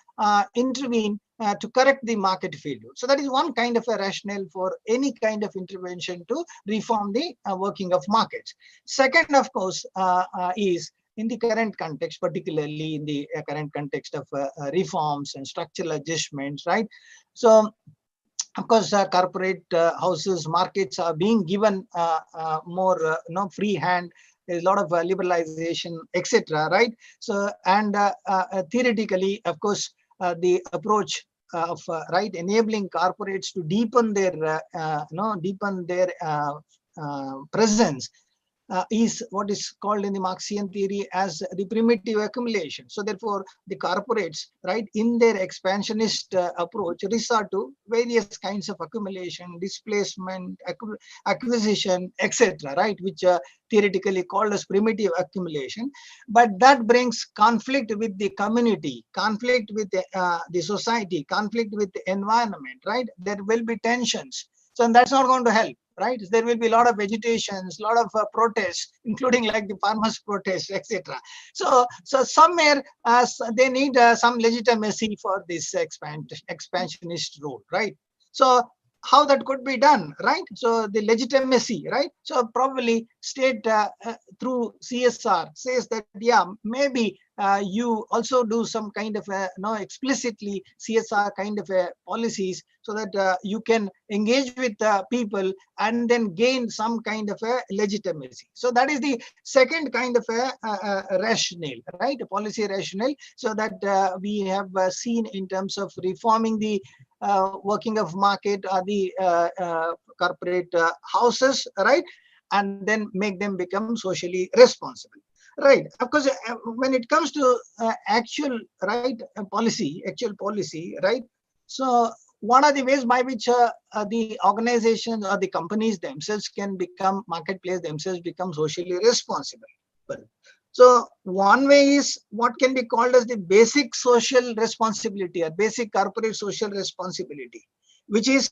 intervene to correct the market failure. So that is one kind of a rationale for any kind of intervention to reform the working of markets. Second, of course, is in the current context, particularly in the current context of reforms and structural adjustments, right? So of course, corporate houses, markets are being given more free hand. There's a lot of liberalization, etc. Right? So, and theoretically, of course, the approach of right enabling corporates to deepen their presence is what is called in the Marxian theory as the primitive accumulation. So therefore, the corporates, right, in their expansionist approach, resort to various kinds of accumulation, displacement, acquisition, etc., right, which theoretically called as primitive accumulation. But that brings conflict with the community, conflict with the society, conflict with the environment, right? There will be tensions. So and that's not going to help. Right, there will be a lot of agitations, a lot of protests, including like the farmers' protests, etc. So somewhere they need some legitimacy for this expansionist role, right? So how that could be done, right? So the legitimacy, right? So probably state through CSR says that, yeah, maybe you also do some kind of explicitly CSR kind of policies, so that you can engage with people and then gain some kind of a legitimacy. So that is the second kind of a rationale, right? A policy rationale. So that we have seen in terms of reforming the working of market or the corporate houses, right? And then make them become socially responsible. Right. Of course, when it comes to actual policy, right? So what are the ways by which the organizations or the companies themselves can become marketplace themselves become socially responsible? Well, So one way is what can be called as the basic social responsibility or basic corporate social responsibility, which is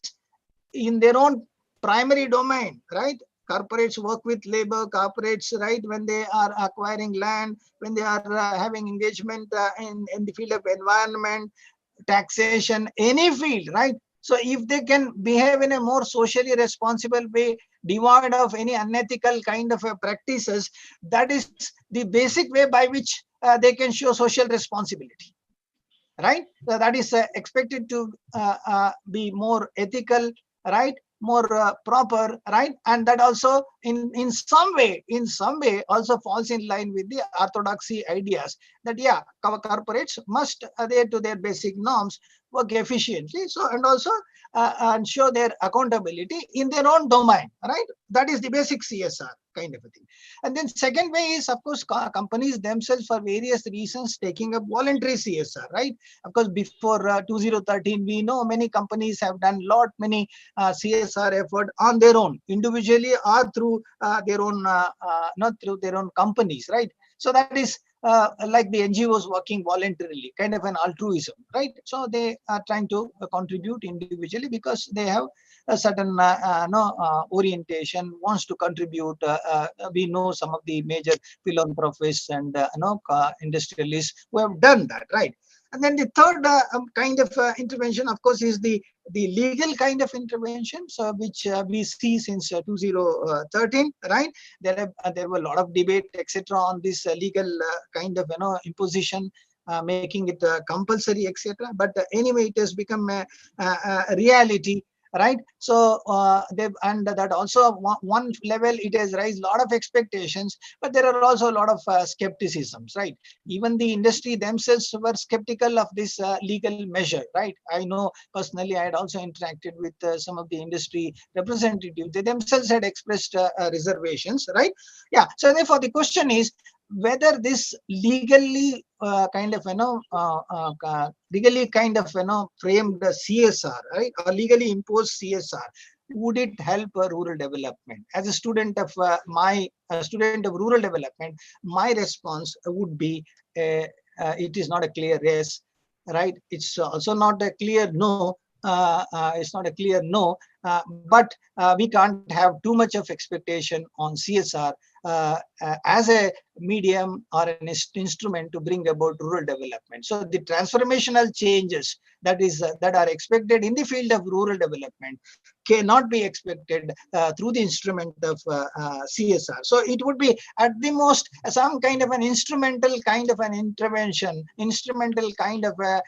in their own primary domain, right? Corporates work with labor, corporates, right, when they are acquiring land, when they are having engagement in the field of environment, taxation, any field, right? So if they can behave in a more socially responsible way, devoid of any unethical kind of practices, that is the basic way by which they can show social responsibility, right? So that is expected to be more ethical, right? More proper, right? And that also in some way also falls in line with the orthodoxy ideas that yeah, our corporates must adhere to their basic norms, work efficiently, so and also ensure their accountability in their own domain, right? That is the basic CSR kind of a thing. And then second way is, of course, companies themselves for various reasons taking up voluntary CSR, right? Of course, before 2013, we know many companies have done many CSR effort on their own, individually or through their own, not through their own companies, right? So that is like the NGOs working voluntarily, kind of an altruism, right? So they are trying to contribute individually because they have a certain orientation, wants to contribute. We know some of the major philanthropists and industrialists who have done that, right? And then the third kind of intervention, of course, is the legal kind of intervention, so which we see since 2013, right? There were a lot of debate, etc., on this legal kind of imposition, making it compulsory, etc. But anyway, it has become a reality, right? So and that also one level it has raised a lot of expectations, but there are also a lot of skepticisms, right? Even the industry themselves were skeptical of this legal measure, right? I know personally I had also interacted with some of the industry representatives. They themselves had expressed reservations, right? Yeah, so therefore the question is whether this legally kind of legally kind of framed CSR, right, or legally imposed CSR, would it help rural development? As a student of student of rural development, my response would be it is not a clear yes, right? It's also not a clear no. It's not a clear no, but we can't have too much of expectation on CSR as a medium or an instrument to bring about rural development. So the transformational changes that are expected in the field of rural development cannot be expected through the instrument of CSR. So it would be at the most some kind of an instrumental kind of an intervention, instrumental kind of a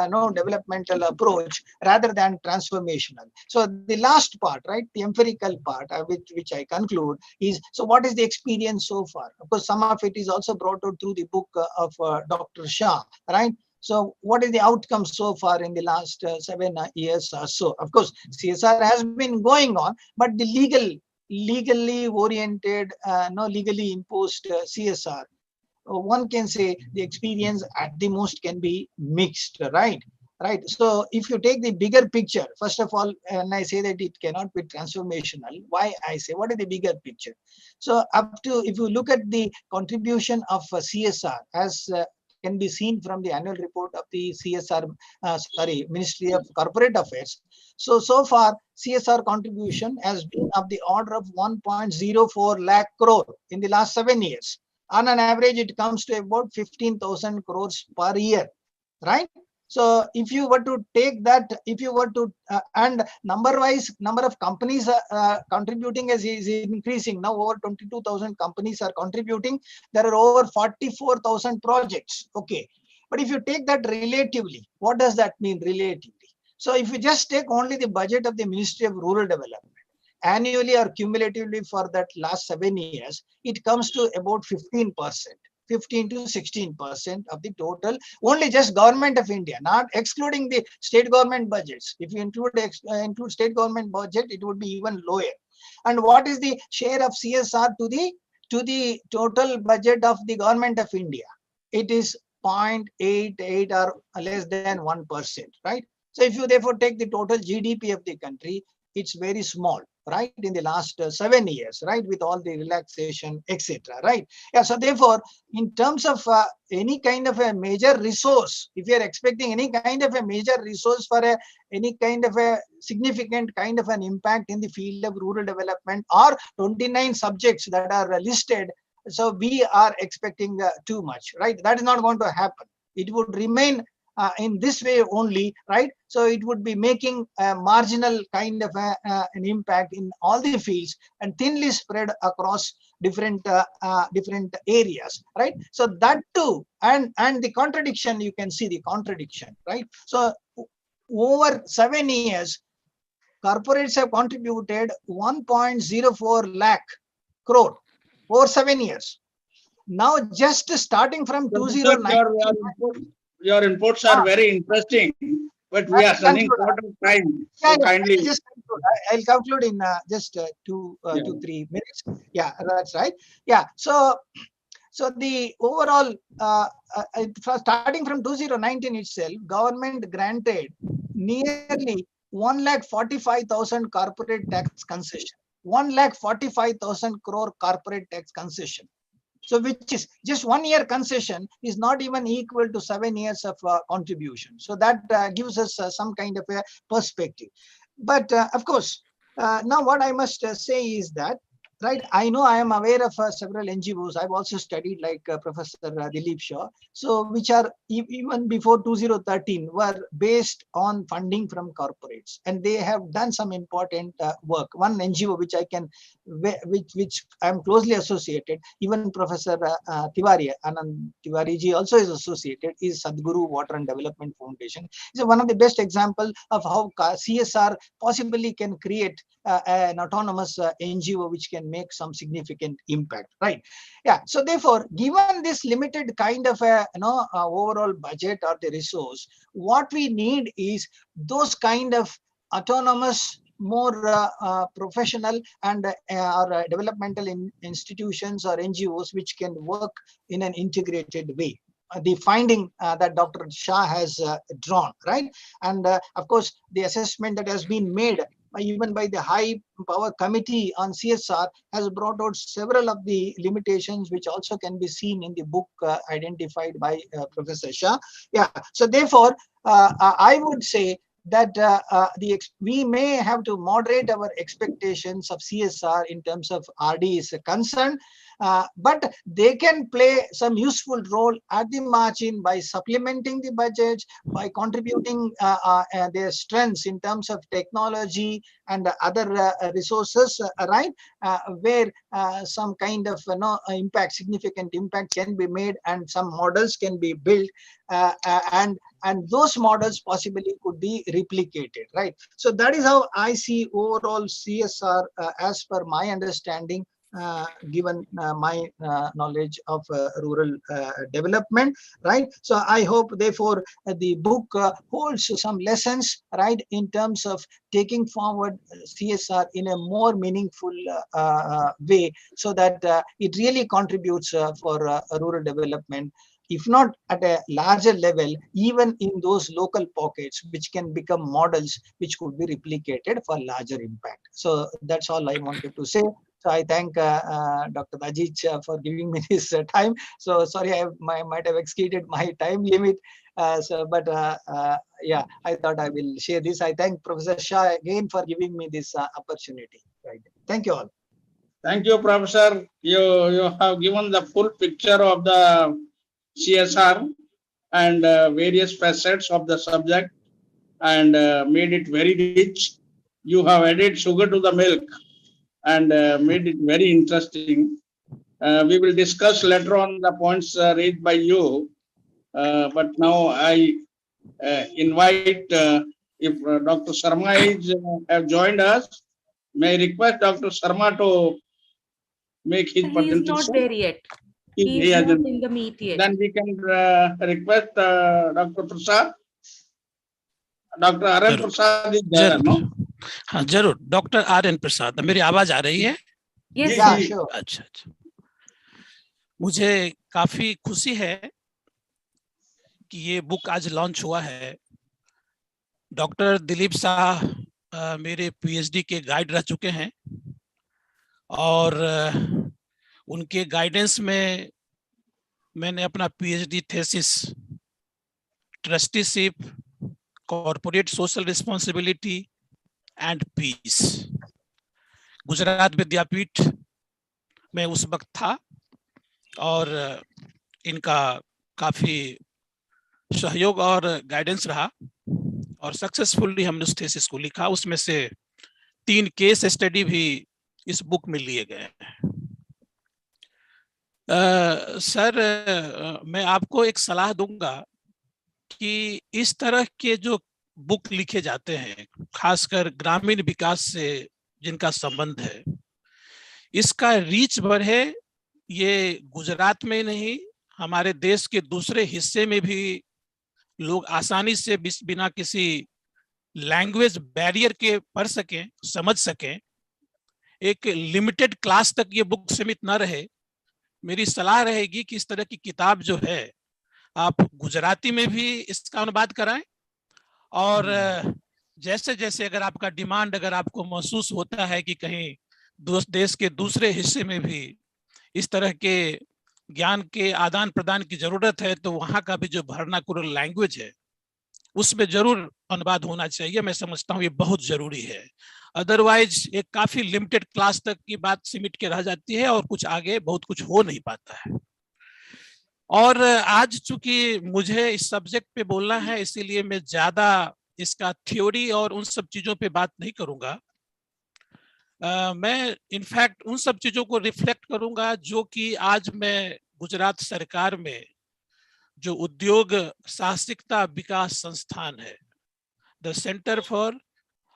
no developmental approach rather than transformational. So the last part, right, the empirical part, which I conclude is, so what is the experience so far? Of course, some of it is also brought out through the book of Dr. Shah, right? So what is the outcome so far in the last 7 years or so? Of course, CSR has been going on, but the legally oriented, no legally imposed CSR, one can say the experience at the most can be mixed, right? Right. So if you take the bigger picture, first of all, and I say that it cannot be transformational, why I say what is the bigger picture? So up to, if you look at the contribution of CSR as can be seen from the annual report of the CSR, Ministry of Corporate Affairs. So far, CSR contribution has been of the order of 1.04 lakh crore in the last 7 years. On an average, it comes to about 15,000 crores per year, right? So if you were to take that, if you were to, and number-wise, number of companies contributing is increasing. Now over 22,000 companies are contributing. There are over 44,000 projects. Okay. But if you take that relatively, what does that mean relatively? So if you just take only the budget of the Ministry of Rural Development, annually or cumulatively for that last 7 years, it comes to about 15%. 15 to 16% of the total, only just government of India, not excluding the state government budgets. If you include state government budget, it would be even lower. And what is the share of CSR to the total budget of the government of India? It is 0.88 or less than 1%, right? So if you therefore take the total GDP of the country, it's very small, right, in the last 7 years, right, with all the relaxation, etc. Right? Yeah. So therefore, in terms of any kind of a major resource, if you are expecting any kind of a major resource for any kind of a significant kind of an impact in the field of rural development, or 29 subjects that are listed, so we are expecting too much, right? That is not going to happen. It would remain in this way only, right? So it would be making a marginal kind of an impact in all the fields and thinly spread across different areas, right? So that too, and the contradiction, you can see the contradiction, right? So over 7 years, corporates have contributed 1.04 lakh crore over 7 years. Now, just starting from Professor, 2019, your inputs are very interesting, but we are running short of time. Yeah, So kindly. just conclude. I'll conclude in just two, 3 minutes. Yeah, that's right. Yeah. So the overall, starting from 2019 itself, government granted nearly 1,45,000 corporate tax concession, 1,45,000 crore corporate tax concession. So which is just 1 year concession is not even equal to 7 years of contribution. So that gives us some kind of a perspective. But of course, now what I must say is that, right, I know I am aware of several NGOs. I've also studied like Professor Dilip Shaw. So which are even before 2013 were based on funding from corporates, and they have done some important work. One NGO which I can, which I am closely associated, even Professor Tiwari, Anand Tiwari ji also is associated, is Sadhguru Water and Development Foundation. It's one of the best examples of how CSR possibly can create an autonomous NGO which can make some significant impact, right? Yeah. So therefore, given this limited kind of a overall budget or the resource, what we need is those kind of autonomous, more professional and or developmental institutions or NGOs which can work in an integrated way. The finding that Dr. Shah has drawn, right? And of course, the assessment that has been made even by the high power committee on CSR has brought out several of the limitations which also can be seen in the book identified by Professor Shah. Yeah. So therefore, I would say that we may have to moderate our expectations of CSR in terms of RD is concerned, but they can play some useful role at the margin by supplementing the budget, by contributing their strengths in terms of technology and other resources, right? Where some kind of impact, significant impact can be made, and some models can be built, and those models possibly could be replicated, right? So that is how I see overall CSR as per my understanding, given my knowledge of rural development, right? So I hope therefore the book holds some lessons, right, in terms of taking forward CSR in a more meaningful way, so that it really contributes for rural development, if not at a larger level, even in those local pockets, which can become models which could be replicated for larger impact. So that's all I wanted to say. So I thank Dr. Ajit for giving me this time. So sorry, I might have exceeded my time limit. Yeah, I thought I will share this. I thank Professor Shah again for giving me this opportunity. Right. Thank you all. Thank you, Professor. You have given the full picture of the CSR and various facets of the subject, and made it very rich. You have added sugar to the milk and made it very interesting. We will discuss later on the points raised by you. But now I invite, if Dr. Sharma is have joined us, may I request Dr. Sharma to make his He is not presentation. there yet. He is not in the meet yet. Then we can request Dr. Prasad. Dr. R.N. Prasad is there, no? हाँ जरूर, doctor R.N. प्रसाद, मेरी आवाज आ रही है? Yes, yeah, sure. अच्छा, मुझे काफी खुशी है कि ये बुक आज लॉन्च हुआ है. डॉक्टर दिलीप शाह मेरे पीएचडी के गाइड रह चुके हैं और उनके गाइडेंस में मैंने अपना PhD thesis trusteeship, corporate social responsibility and peace Gujarat Vidyapith में उस वक्त था और इनका काफी सहयोग और गाइडेंस रहा और सक्सेसफुली हमने उस थीसिस को लिखा। उसमें से 3 केस स्टडी भी इस बुक में लिए गए हैं। सर, मैं आपको एक सलाह दूंगा कि इस तरह के जो बुक लिखे जाते हैं, खासकर ग्रामीण विकास से जिनका संबंध है, इसका रीच बढ़े। ये गुजरात में नहीं, हमारे देश के दूसरे हिस्से में भी लोग आसानी से बिना किसी लैंग्वेज बैरियर के पढ़ सकें, समझ सकें। एक लिमिटेड क्लास तक ये बुक सीमित न रहे। मेरी सलाह रहेगी कि इस तरह की किताब जो है आप गुजराती में भी इसका अनुवाद कराएं और जैसे जैसे अगर आपका डिमांड, अगर आपको महसूस होता है कि कहीं देश के दूसरे हिस्से में भी इस तरह के ज्ञान के आदान प्रदान की जरूरत है, तो वहाँ का भी जो वर्नाकुलर लैंग्वेज है उसमें जरूर अनुवाद होना चाहिए। मैं समझता हूँ ये बहुत जरूरी है। अदरवाइज एक काफी लिमिटेड क्लास तक की बात सिमट के रह जाती है और कुछ आगे बहुत कुछ हो नहीं पाता है। और आज चूंकि मुझे इस सब्जेक्ट पे बोलना है, इसीलिए मैं ज्यादा इसका थ्योरी और उन सब चीजों पे बात नहीं करूंगा। मैं इनफैक्ट उन सब चीजों को रिफ्लेक्ट करूंगा जो कि आज मैं गुजरात सरकार में जो उद्योग साहसिकता विकास संस्थान है, the centre for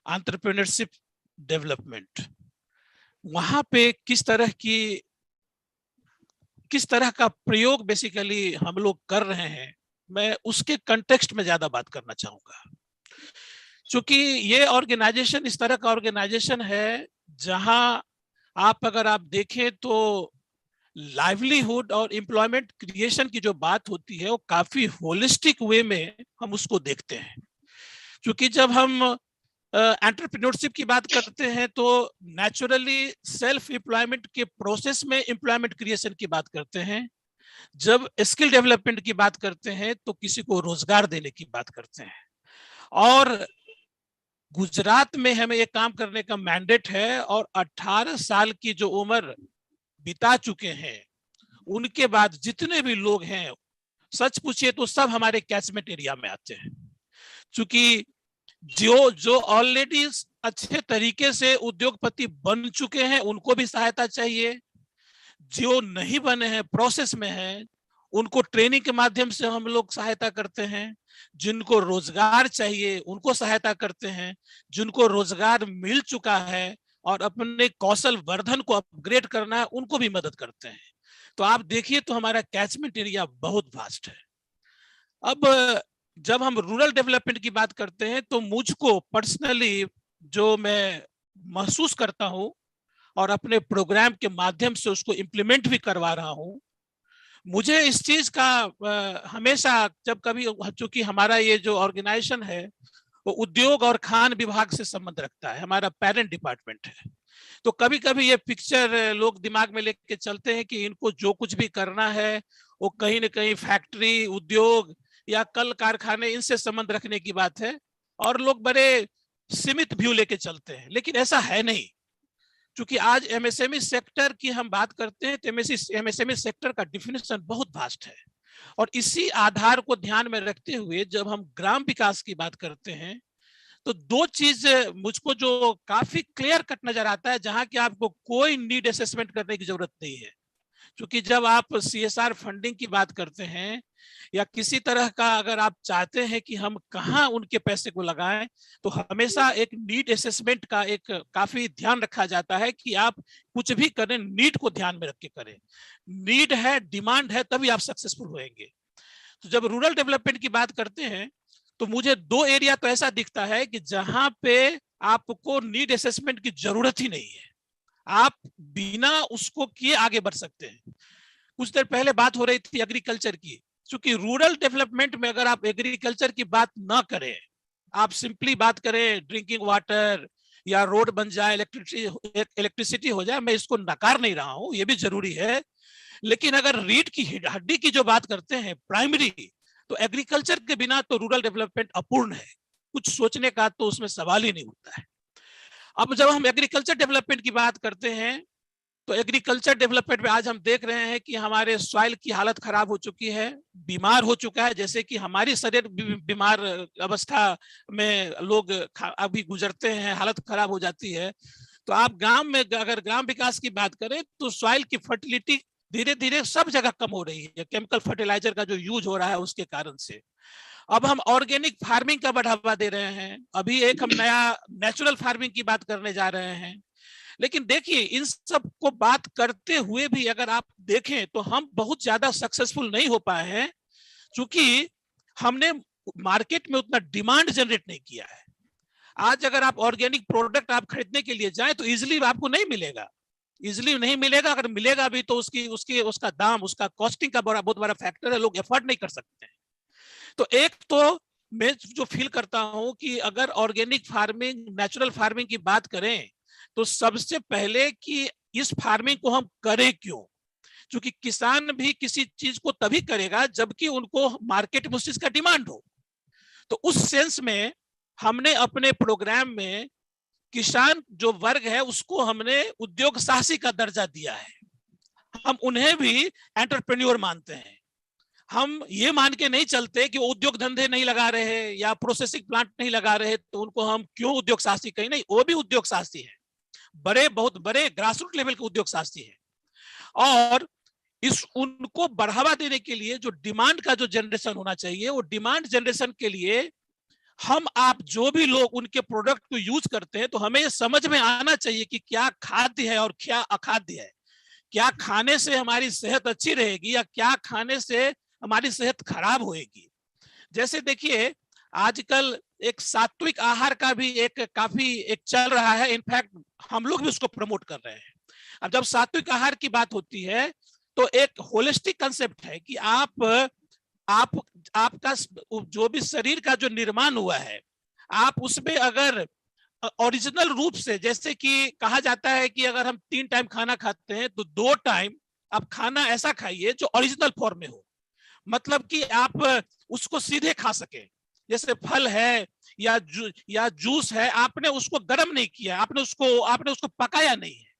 entrepreneurship development, वहां पे किस तरह का प्रयोग बेसिकली हम लोग कर रहे हैं, मैं उसके कंटेक्स्ट में ज्यादा बात करना चाहूंगा। क्योंकि ये ऑर्गेनाइजेशन इस तरह का ऑर्गेनाइजेशन है जहां अगर आप देखें तो लाइवलीहुड और एम्प्लॉयमेंट क्रिएशन की जो बात होती है वो काफी होलिस्टिक वे में हम उसको देखते हैं। क्योंकि जब हम एंटरप्रेन्योरशिप की बात करते हैं तो नेचुरली सेल्फ एम्प्लॉयमेंट के प्रोसेस में एम्प्लॉयमेंट क्रिएशन की बात करते हैं। जब स्किल डेवलपमेंट की बात करते हैं तो किसी को रोजगार देने की बात करते हैं। और गुजरात में हमें ये काम करने का मैंडेट है और 18 साल की जो उम्र बिता चुके हैं उनके बाद जितने भी लोग हैं, सच पूछिए तो सब हमारे कैचमेंट एरिया में आते हैं। क्योंकि जो ऑलरेडी अच्छे तरीके से उद्योगपति बन चुके हैं उनको भी सहायता चाहिए, जो नहीं बने हैं प्रोसेस में हैं उनको ट्रेनिंग के माध्यम से हम लोग सहायता करते हैं, जिनको रोजगार चाहिए उनको सहायता करते हैं, जिनको रोजगार मिल चुका है और अपने कौशल वर्धन को अपग्रेड करना है उनको भी मदद करते हैं। तो आप देखिए तो हमारा कैचमेंट एरिया बहुत वास्ट है। अब जब हम रूरल डेवलपमेंट की बात करते हैं तो मुझको पर्सनली जो मैं महसूस करता हूं और अपने प्रोग्राम के माध्यम से उसको इम्प्लीमेंट भी करवा रहा हूं, मुझे इस चीज का हमेशा जब कभी, चूंकि हमारा ये जो ऑर्गेनाइजेशन है वो उद्योग और खान विभाग से संबंध रखता है, हमारा पेरेंट डिपार्टमेंट है, तो कभी कभी ये पिक्चर लोग दिमाग में लेके चलते हैं कि इनको जो कुछ भी करना है वो कहीं ना कहीं फैक्ट्री, उद्योग या कल कारखाने इनसे संबंध रखने की बात है और लोग बड़े सीमित व्यू लेके चलते हैं। लेकिन ऐसा है नहीं। क्योंकि आज एमएसएमई सेक्टर की हम बात करते हैं तो एमएसएमई सेक्टर का डिफिनेशन बहुत वास्ट है और इसी आधार को ध्यान में रखते हुए जब हम ग्राम विकास की बात करते हैं तो 2 चीज मुझको जो काफी क्लियर कट नजर आता है, जहां कि आपको कोई नीड असेसमेंट करने की जरूरत नहीं है। क्योंकि जब आप सीएसआर फंडिंग की बात करते हैं या किसी तरह का अगर आप चाहते हैं कि हम कहाँ उनके पैसे को लगाएं, तो हमेशा एक नीड असेसमेंट का एक काफी ध्यान रखा जाता है कि आप कुछ भी करें नीड को ध्यान में रख के करें। नीड है, डिमांड है, तभी आप सक्सेसफुल होंगे। तो जब रूरल डेवलपमेंट की बात करते हैं तो मुझे 2 एरिया तो ऐसा दिखता है कि जहां पे आपको नीड असेसमेंट की जरूरत ही नहीं है, आप बिना उसको किए आगे बढ़ सकते हैं। कुछ देर पहले बात हो रही थी एग्रीकल्चर की। क्योंकि रूरल डेवलपमेंट में अगर आप एग्रीकल्चर की बात ना करें, आप सिंपली बात करें ड्रिंकिंग वाटर या रोड बन जाए, इलेक्ट्रिसिटी हो जाए, मैं इसको नकार नहीं रहा हूं, ये भी जरूरी है। लेकिन अगर रीढ़ की हड्डी की जो बात करते हैं प्राइमरी, तो एग्रीकल्चर के बिना तो रूरल डेवलपमेंट अपूर्ण है, कुछ सोचने का तो उसमें सवाल ही नहीं उठता है। अब जब हम एग्रीकल्चर डेवलपमेंट की बात करते हैं, तो एग्रीकल्चर डेवलपमेंट में आज हम देख रहे हैं कि हमारे सॉइल की हालत खराब हो चुकी है, बीमार हो चुका है, जैसे कि हमारी शरीर बीमार अवस्था में लोग अभी गुजरते हैं, हालत खराब हो जाती है। तो आप गांव में अगर ग्राम विकास की बात करें तो सॉइल की फर्टिलिटी धीरे धीरे सब जगह कम हो रही है, केमिकल फर्टिलाइजर का जो यूज हो रहा है उसके कारण से। अब हम ऑर्गेनिक फार्मिंग का बढ़ावा दे रहे हैं, अभी एक हम नया नेचुरल फार्मिंग की बात करने जा रहे हैं। लेकिन देखिए, इन सब को बात करते हुए भी अगर आप देखें तो हम बहुत ज्यादा सक्सेसफुल नहीं हो पाए हैं, क्योंकि हमने मार्केट में उतना डिमांड जनरेट नहीं किया है। आज अगर आप ऑर्गेनिक प्रोडक्ट आप खरीदने के लिए जाएं तो इजिली आपको नहीं मिलेगा, इजिली नहीं मिलेगा। अगर मिलेगा भी तो उसका दाम, उसका कॉस्टिंग का बहुत बड़ा फैक्टर है, लोग एफोर्ड नहीं कर सकते हैं। तो एक तो मैं जो फील करता हूं कि अगर ऑर्गेनिक फार्मिंग, नेचुरल फार्मिंग की बात करें तो सबसे पहले कि इस फार्मिंग को हम करें क्यों, क्योंकि किसान भी किसी चीज को तभी करेगा जबकि उनको मार्केट में उस चीज का डिमांड हो। तो उस सेंस में हमने अपने प्रोग्राम में किसान जो वर्ग है उसको हमने उद्योग साहसी का दर्जा दिया है। हम उन्हें भी एंटरप्रेन्योर मानते हैं। हम ये मान के नहीं चलते कि वो उद्योग धंधे नहीं लगा रहे या प्रोसेसिंग प्लांट नहीं लगा रहे तो उनको हम क्यों उद्योग साहसी कहीं, नहीं, वो भी उद्योग साहसी है, बहुत बड़े ग्रासरूट लेवल के उद्योग साहसी है। और इस उनको बढ़ावा देने के लिए जो डिमांड का जो जनरेशन होना चाहिए, वो डिमांड जनरेशन के लिए हम आप जो भी लोग उनके प्रोडक्ट को यूज करते हैं तो हमें ये समझ में आना चाहिए कि क्या खाद्य है और क्या अखाद्य है, क्या खाने से हमारी सेहत अच्छी रहेगी या क्या खाने से हमारी सेहत खराब होएगी। जैसे देखिए, आजकल एक सात्विक आहार का भी काफी चल रहा है, इनफैक्ट हम लोग भी उसको प्रमोट कर रहे हैं। अब जब सात्विक आहार की बात होती है तो एक होलिस्टिक कंसेप्ट है कि आपका जो भी शरीर का जो निर्माण हुआ है, आप उसमें अगर ओरिजिनल रूप से, जैसे कि कहा जाता है कि अगर हम 3 टाइम खाना खाते हैं तो 2 टाइम आप खाना ऐसा खाइए जो ओरिजिनल फॉर्म में हो, मतलब कि आप उसको सीधे खा सके। जैसे फल है या जूस है, आपने उसको गर्म नहीं किया, आपने उसको पकाया नहीं है।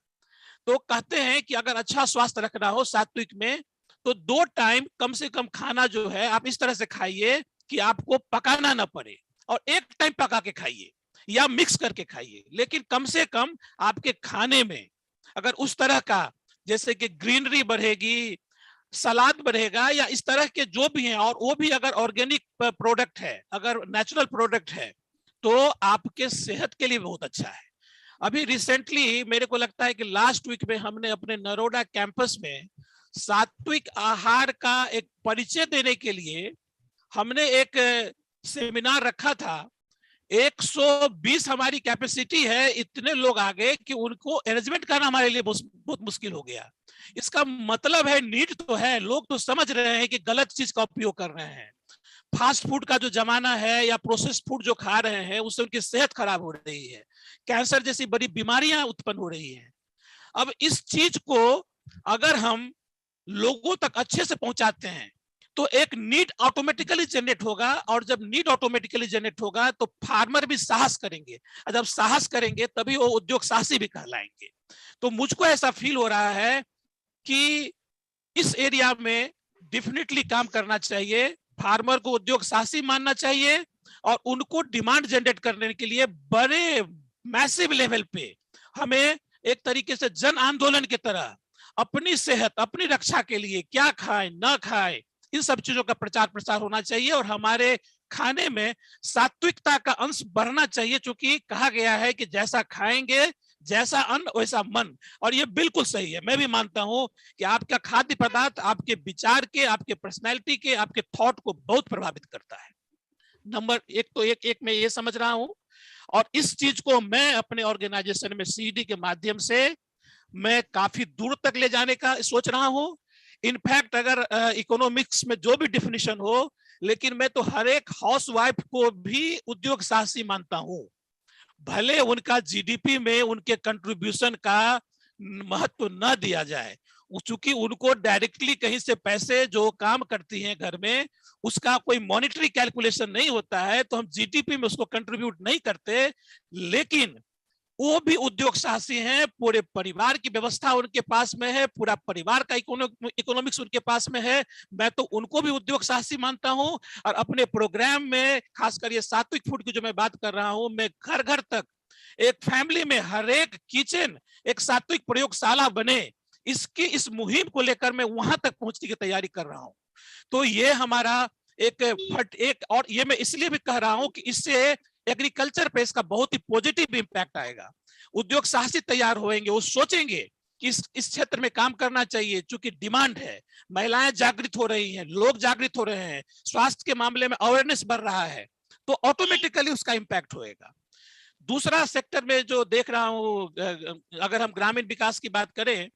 तो कहते हैं कि अगर अच्छा स्वास्थ्य रखना हो सात्विक में तो 2 टाइम कम से कम खाना जो है आप इस तरह से खाइए कि आपको पकाना ना पड़े, और 1 टाइम पका के खाइए या मिक्स करके खाइए। लेकिन कम से कम आपके खाने में अगर उस तरह का, जैसे कि ग्रीनरी बढ़ेगी, सलाद बढ़ेगा या इस तरह के जो भी हैं, और वो भी अगर ऑर्गेनिक प्रोडक्ट है, अगर नेचुरल प्रोडक्ट है, तो आपके सेहत के लिए बहुत अच्छा है। अभी रिसेंटली मेरे को लगता है कि लास्ट वीक में हमने अपने नरोडा कैंपस में सात्विक आहार का एक परिचय देने के लिए हमने एक सेमिनार रखा था। 120 हमारी कैपेसिटी है, इतने लोग आ गए कि उनको अरेंजमेंट करना हमारे लिए बहुत मुश्किल हो गया। इसका मतलब है नीड तो है, लोग तो समझ रहे हैं कि गलत चीज का उपयोग कर रहे हैं। फास्ट फूड का जो जमाना है या प्रोसेस फूड जो खा रहे हैं उससे उनकी सेहत खराब हो रही है, कैंसर जैसी बड़ी बीमारियां उत्पन्न हो रही हैं। अब इस चीज को अगर हम लोगों तक अच्छे से पहुंचाते हैं तो एक नीड ऑटोमेटिकली जनरेट होगा, और जब नीड ऑटोमेटिकली जनरेट होगा तो फार्मर भी साहस करेंगे, और जब साहस करेंगे तभी वो उद्योग साहसी भी कहलाएंगे। तो मुझको ऐसा फील हो रहा है कि इस एरिया में डेफिनेटली काम करना चाहिए, फार्मर को उद्योग साहसी मानना चाहिए, और उनको डिमांड जनरेट करने के लिए बड़े मैसिव लेवल पे हमें एक तरीके से जन आंदोलन की तरह अपनी सेहत, अपनी रक्षा के लिए क्या खाएं ना खाएं, इन सब चीजों का प्रचार प्रसार होना चाहिए, और हमारे खाने में सात्विकता का अंश बढ़ना चाहिए, क्योंकि कहा गया है कि जैसा खाएंगे, जैसा अन्न वैसा मन। और ये बिल्कुल सही है, मैं भी मानता हूं कि आपका खाद्य पदार्थ आपके विचार के, आपके पर्सनैलिटी के, आपके थॉट को बहुत प्रभावित करता है। नंबर एक तो एक मैं ये समझ रहा हूं, और इस चीज को मैं अपने ऑर्गेनाइजेशन में सीडी के माध्यम से मैं काफी दूर तक ले जाने का सोच रहा हूं। इनफैक्ट अगर इकोनॉमिक्स में जो भी डिफिनेशन हो, लेकिन मैं तो हर एक हाउसवाइफ को भी उद्योग साहसी मानता हूं, भले उनका जीडीपी में उनके कंट्रीब्यूशन का महत्व न दिया जाए, चूंकि उनको डायरेक्टली कहीं से पैसे जो काम करती हैं घर में उसका कोई मॉनिटरी कैलकुलेशन नहीं होता है, तो हम जीडीपी में उसको कंट्रीब्यूट नहीं करते, लेकिन वो भी उद्योग साहसी हैं, पूरे परिवार की व्यवस्था उनके पास में है, पूरा परिवार का इकोनॉमिक्स उनके पास में है। मैं तो उनको भी उद्योग साहसी मानता हूं, और अपने प्रोग्राम में खासकर ये सात्विक फूड की जो मैं बात कर रहा हूं, मैं घर घर तक एक फैमिली में हर एक किचन एक सात्विक प्रयोगशाला बने, इस मुहिम को लेकर मैं वहां तक पहुंचने की तैयारी कर रहा हूं। तो ये हमारा एक और ये मैं इसलिए भी कह रहा हूं कि इससे एग्रीकल्चर पे इसका बहुत ही पॉजिटिव इंपैक्ट आएगा। उद्योग साहसी तैयार होंगे, वो सोचेंगे कि इस क्षेत्र में काम करना चाहिए, क्योंकि डिमांड है, महिलाएं जागृत हो रही हैं, लोग जागृत हो रहे हैं, स्वास्थ्य के मामले में अवेयरनेस बढ़ रहा है, तो ऑटोमेटिकली उसका इंपैक्ट होएगा। दूसरा सेक्टर में जो देख रहा हूं, अगर हम ग्रामीण विकास की बात करें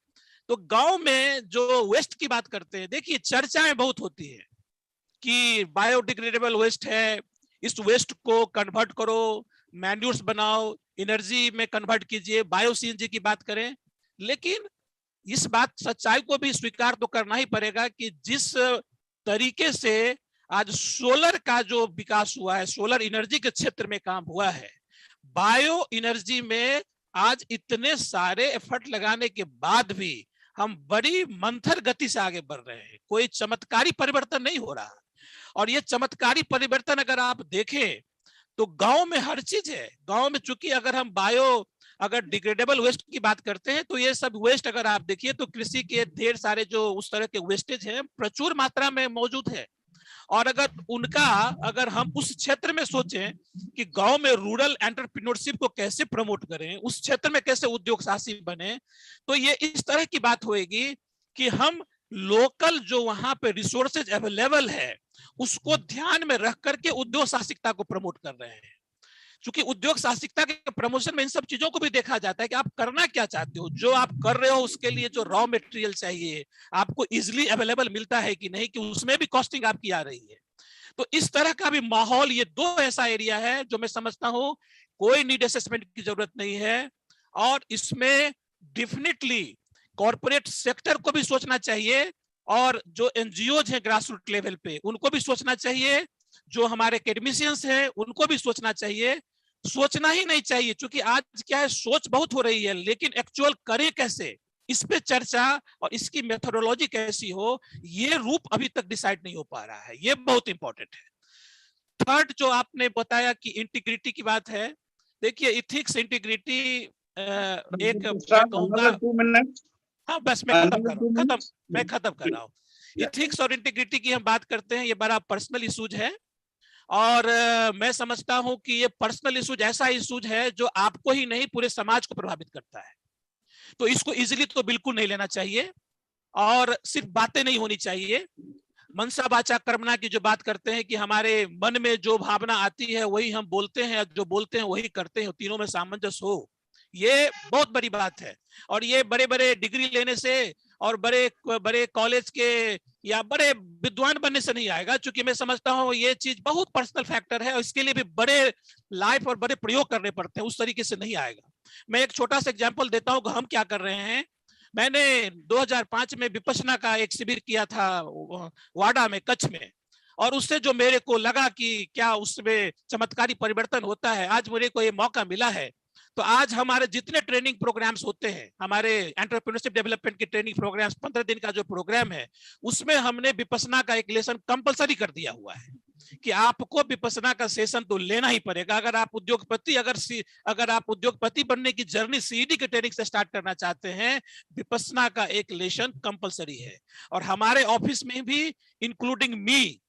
तो गांव में जो वेस्ट की बात करते हैं, देखिए चर्चाएं बहुत होती है कि बायोडिग्रेडेबल वेस्ट है, इस वेस्ट को कन्वर्ट करो, मैन्यूर्स बनाओ, एनर्जी में कन्वर्ट कीजिए, बायो सीएनजी की बात करें, लेकिन इस बात सच्चाई को भी स्वीकार तो करना ही पड़ेगा कि जिस तरीके से आज सोलर का जो विकास हुआ है, सोलर एनर्जी के क्षेत्र में काम हुआ है, बायो एनर्जी में आज इतने सारे एफर्ट लगाने के बाद भी हम बड़ी मंथर गति से आगे बढ़ रहे हैं, कोई चमत्कारी परिवर्तन नहीं हो रहा। और ये चमत्कारी परिवर्तन अगर आप देखें तो गांव में हर चीज है। गांव में चूंकि अगर हम अगर डिग्रेडेबल वेस्ट की बात करते हैं तो ये सब वेस्ट अगर आप देखिए तो कृषि के ढेर सारे जो उस तरह के वेस्टेज हैं प्रचुर मात्रा में मौजूद है। और अगर हम उस क्षेत्र में सोचें कि गांव में रूरल एंटरप्रेन्योरशिप को कैसे प्रमोट करें, उस क्षेत्र में कैसे उद्योग साहसी बने, तो ये इस तरह की बात होगी कि हम लोकल जो वहां पे रिसोर्सेज अवेलेबल है उसको ध्यान में रख करके उद्योग साहसिकता को प्रमोट कर रहे हैं। क्योंकि उद्योग साहसिकता के प्रमोशन में इन सब चीजों को भी देखा जाता है कि आप करना क्या चाहते हो, जो आप कर रहे हो उसके लिए जो रॉ मटेरियल चाहिए आपको इजिली अवेलेबल मिलता है कि नहीं, कि उसमें भी कॉस्टिंग आपकी आ रही है। तो इस तरह का भी माहौल, ये दो ऐसा एरिया है जो मैं समझता हूं कोई नीड असेसमेंट की जरूरत नहीं है, और इसमें डेफिनेटली कॉर्पोरेट सेक्टर को भी सोचना चाहिए, और जो एनजीओज हैं ग्रास रूट लेवल पे उनको भी सोचना चाहिए, जो हमारे एकेडमिशियंस हैं उनको भी सोचना चाहिए। सोचना ही नहीं चाहिए, क्योंकि आज क्या है, सोच बहुत हो रही है, लेकिन एक्चुअल करें कैसे, इस पे चर्चा और इसकी मेथोडोलॉजी कैसी हो, ये रूप अभी तक डिसाइड नहीं हो पा रहा है। ये बहुत इंपॉर्टेंट है। थर्ड जो आपने बताया कि इंटीग्रिटी की बात है, देखिए इथिक्स इंटीग्रिटी एक मैं कहूंगा, हाँ बस मैं खत्म कर रहा हूँ। इथिक्स और इंटीग्रिटी की हम बात करते हैं, ये बड़ा पर्सनल इशूज है, और मैं समझता हूं कि ये पर्सनल इशूज ऐसा इशूज है जो आपको ही नहीं पूरे समाज को प्रभावित करता है। तो इसको इजीली तो बिल्कुल नहीं लेना चाहिए, और सिर्फ बातें नहीं होनी चाहिए। मनसा वाचा कर्मणा की जो बात करते हैं कि हमारे मन में जो भावना आती है वही हम बोलते हैं, जो बोलते हैं वही करते हैं, तीनों में सामंजस्य हो, ये बहुत बड़ी बात है। और ये बड़े बड़े डिग्री लेने से और बड़े बड़े कॉलेज के या बड़े विद्वान बनने से नहीं आएगा, क्योंकि मैं समझता हूँ ये चीज बहुत पर्सनल फैक्टर है, और इसके लिए भी बड़े लाइफ और बड़े प्रयोग करने पड़ते हैं, उस तरीके से नहीं आएगा। मैं एक छोटा सा एग्जाम्पल देता हूँ हम क्या कर रहे हैं। मैंने 2005 में विपश्यना का एक शिविर किया था वाडा में, कच्छ में, और उससे जो मेरे को लगा कि क्या उसमें चमत्कारी परिवर्तन होता है, आज मेरे को ये मौका मिला है। तो आज हमारे जितने ट्रेनिंग प्रोग्राम्स होते हैं, हमारे एंटरप्रेन्योरशिप डेवलपमेंट के ट्रेनिंग प्रोग्राम्स 15 दिन का जो प्रोग्राम है, उसमें हमने विपश्यना का एक लेसन कंपलसरी कर दिया हुआ है कि आपको विपश्यना का सेशन तो लेना ही पड़ेगा। अगर आप उद्योगपति बनने की जर्नी सीडी के ट्रेनिंग से स्टार्ट करना चाहते हैं, विपश्यना का एक लेसन कंपलसरी है। और हमारे ऑफिस में भी इंक्लूडिंग मी,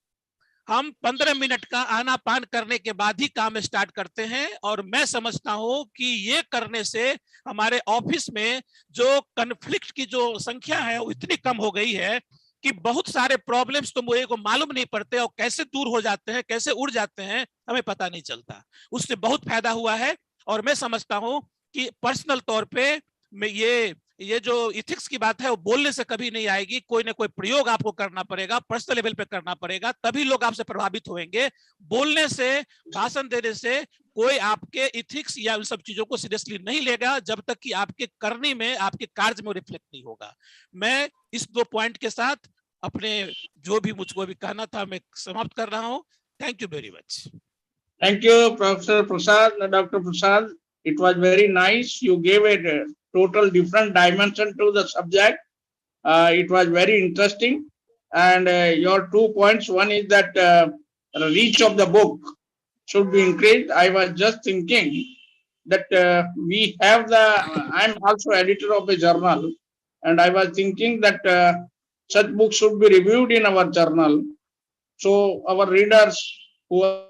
हम 15 मिनट का आना पान करने के बाद ही काम स्टार्ट करते हैं, और मैं समझता हूं कि ये करने से हमारे ऑफिस में जो कन्फ्लिक्ट की जो संख्या है वो इतनी कम हो गई है कि बहुत सारे प्रॉब्लम्स तो मुझे को मालूम नहीं पड़ते, और कैसे दूर हो जाते हैं, कैसे उड़ जाते हैं, हमें पता नहीं चलता। उससे बहुत फायदा हुआ है, और मैं समझता हूं कि पर्सनल तौर पे मैं ये ये जो इथिक्स की बात है वो बोलने से कभी नहीं आएगी, कोई ना कोई प्रयोग आपको करना पड़ेगा, पर्सनल लेवल पे करना पड़ेगा, तभी लोग आपसे प्रभावित होंगे। बोलने से, भाषण देने से कोई आपके इथिक्स या उन सब चीजों को सीरियसली नहीं लेगा जब तक कि आपके करनी में, आपके कार्य में रिफ्लेक्ट नहीं होगा। मैं इस 2 पॉइंट के साथ अपने जो भी मुझको भी कहना था मैं समाप्त कर रहा हूं। Thank you very much. Thank you, Professor Prasad, Dr. Prasad. It was very nice. You gave a total different dimension to the subject. It was very interesting. And your 2 points, one is that the reach of the book should be increased. I was just thinking that we have the, I'm also editor of a journal, and I was thinking that such books should be reviewed in our journal. So our readers who are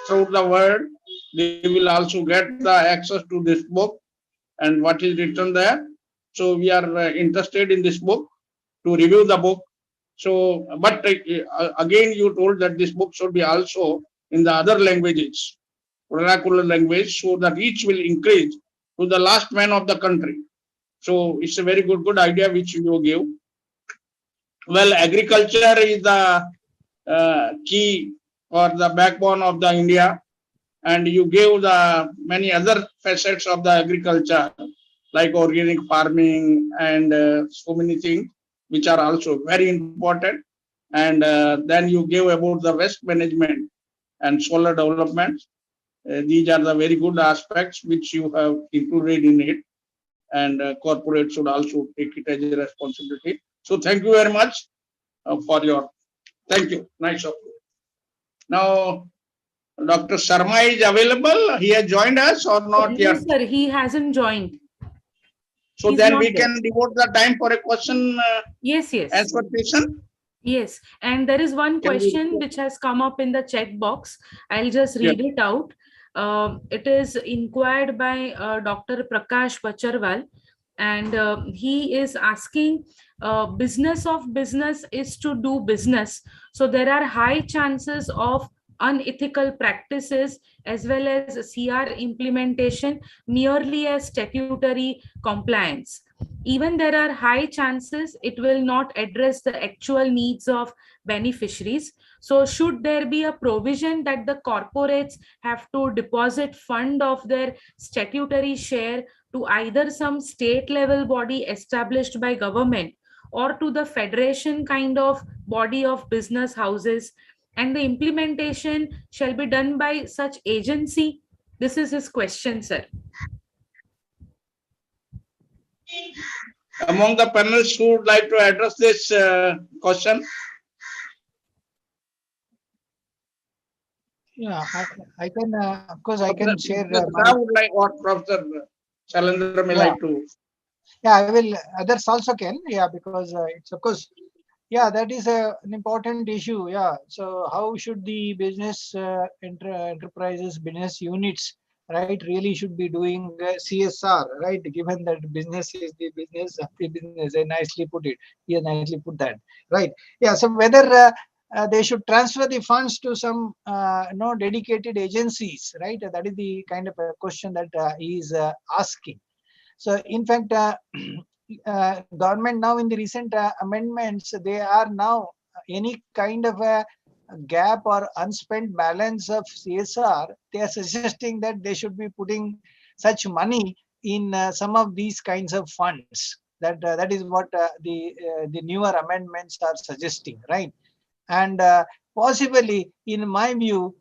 throughout the world, they will also get the access to this book and what is written there. So we are interested in this book to review the book. So, but again, you told that this book should be also in the other languages, vernacular language, so the reach will increase to the last man of the country. So it's a very good idea which you give. Well, agriculture is the key or the backbone of the India, and you gave the many other facets of the agriculture like organic farming and so many things which are also very important. And then you gave about the waste management and solar development. These are the very good aspects which you have included in it, and corporate should also take it as a responsibility. So thank you very much for your, thank you, nice of you. Now, Dr. Sharma is available. He has joined us or not No, yet? sir, he hasn't joined. So He's then not we there. can devote the time for a question Yes, yes. answer session. Yes, and there is one Can we- question which has come up in the chat box. I'll just read it out. It is inquired by Dr. Prakash Bacharwal, and he is asking, business of business is to do business. So there are high chances of unethical practices as well as CR implementation merely as statutory compliance. Even there are high chances it will not address the actual needs of beneficiaries. So should there be a provision that the corporates have to deposit fund of their statutory share to either some state level body established by government or to the federation kind of body of business houses, and the implementation shall be done by such agency? This is his question, sir. Among the panelists who would like to address this question? Yeah, I can, of course, I can share. I would like, or Professor Shailendra may like to. Yeah, I will. Others also can. Yeah, because it's of course. Yeah, that is an important issue. Yeah. So how should the business enterprises, business units, right, really should be doing CSR, right? Given that business is the business of the business, I nicely put it. Yeah, nicely put that. Right. Yeah. So whether they should transfer the funds to some dedicated agencies, right? That is the kind of a question that he is asking. So in fact, government now in the recent amendments, they are now any kind of a gap or unspent balance of CSR, they are suggesting that they should be putting such money in some of these kinds of funds. That is what the newer amendments are suggesting, right? And possibly, in my view,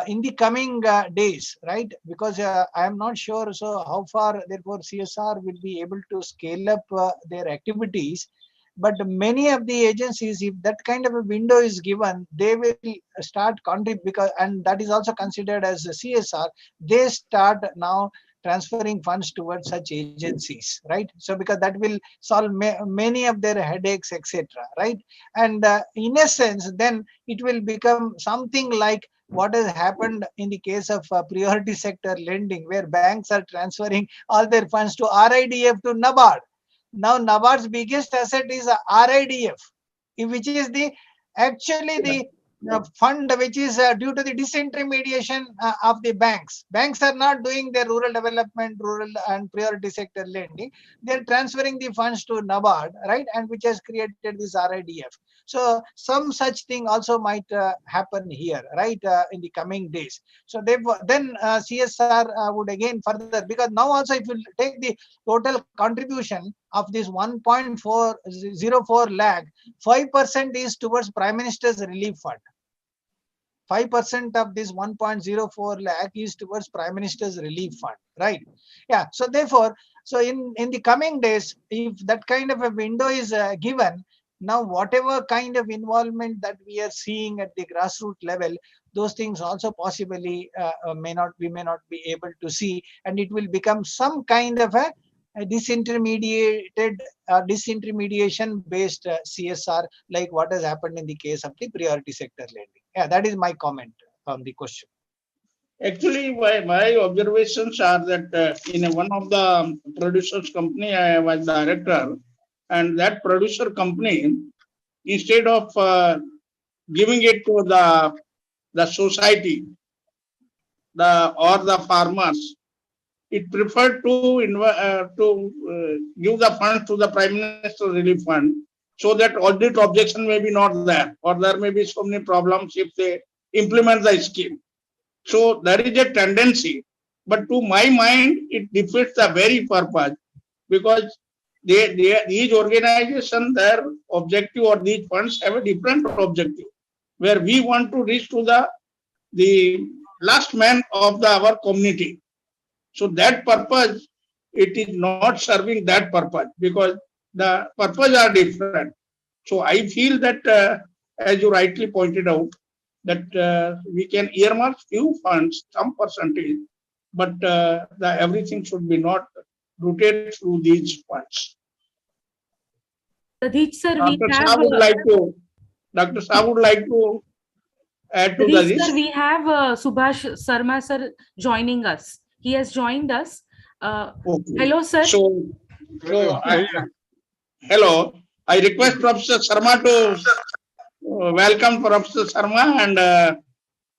in the coming days, right? Because I am not sure. So how far, therefore, CSR will be able to scale up their activities. But many of the agencies, if that kind of a window is given, they will start contributing, because, and that is also considered as a CSR. They start now transferring funds towards such agencies, right? So because that will solve many of their headaches, etc., right? And in a sense, then it will become something like what has happened in the case of priority sector lending, where banks are transferring all their funds to RIDF to NABARD. Now NABARD's biggest asset is RIDF, which is the actually the fund which is due to the disintermediation of the banks. Banks are not doing their rural development, rural and priority sector lending. They're transferring the funds to NABARD, right? And which has created this RIDF. So some such thing also might happen here, right? In the coming days. So then CSR would again further, because now also if you take the total contribution of this 1.404 lakh, 5% is towards Prime Minister's Relief Fund. 5% of this 1.04 lakh is towards Prime Minister's Relief Fund, right? Yeah. So therefore, so in the coming days, if that kind of a window is given, now whatever kind of involvement that we are seeing at the grassroots level, those things also possibly we may not be able to see, and it will become some kind of a disintermediation based CSR, like what has happened in the case of the priority sector lending. Yeah, that is my comment on the question. Actually, my observations are that in one of the producers company, I was director, and that producer company, instead of giving it to the society, or the farmers, it preferred to give the funds to the Prime Minister Relief Fund, so that audit objection may be not there, or there may be so many problems if they implement the scheme. So there is a tendency, but to my mind, it defeats the very purpose, because these organizations, their objective, or these funds have a different objective, where we want to reach to the last man of our community. So that purpose, it is not serving that purpose, because the purpose are different. So I feel that, as you rightly pointed out, that we can earmark few funds, some percentage, but everything should be not routed through these funds. Pradeep sir, we Dr. have. Shah would like to add to Pradeep this. sir, we have Subhash Sarma sir joining us. He has joined us. Okay. Hello, sir. So hello. I request Professor Sharma to welcome Professor Sharma,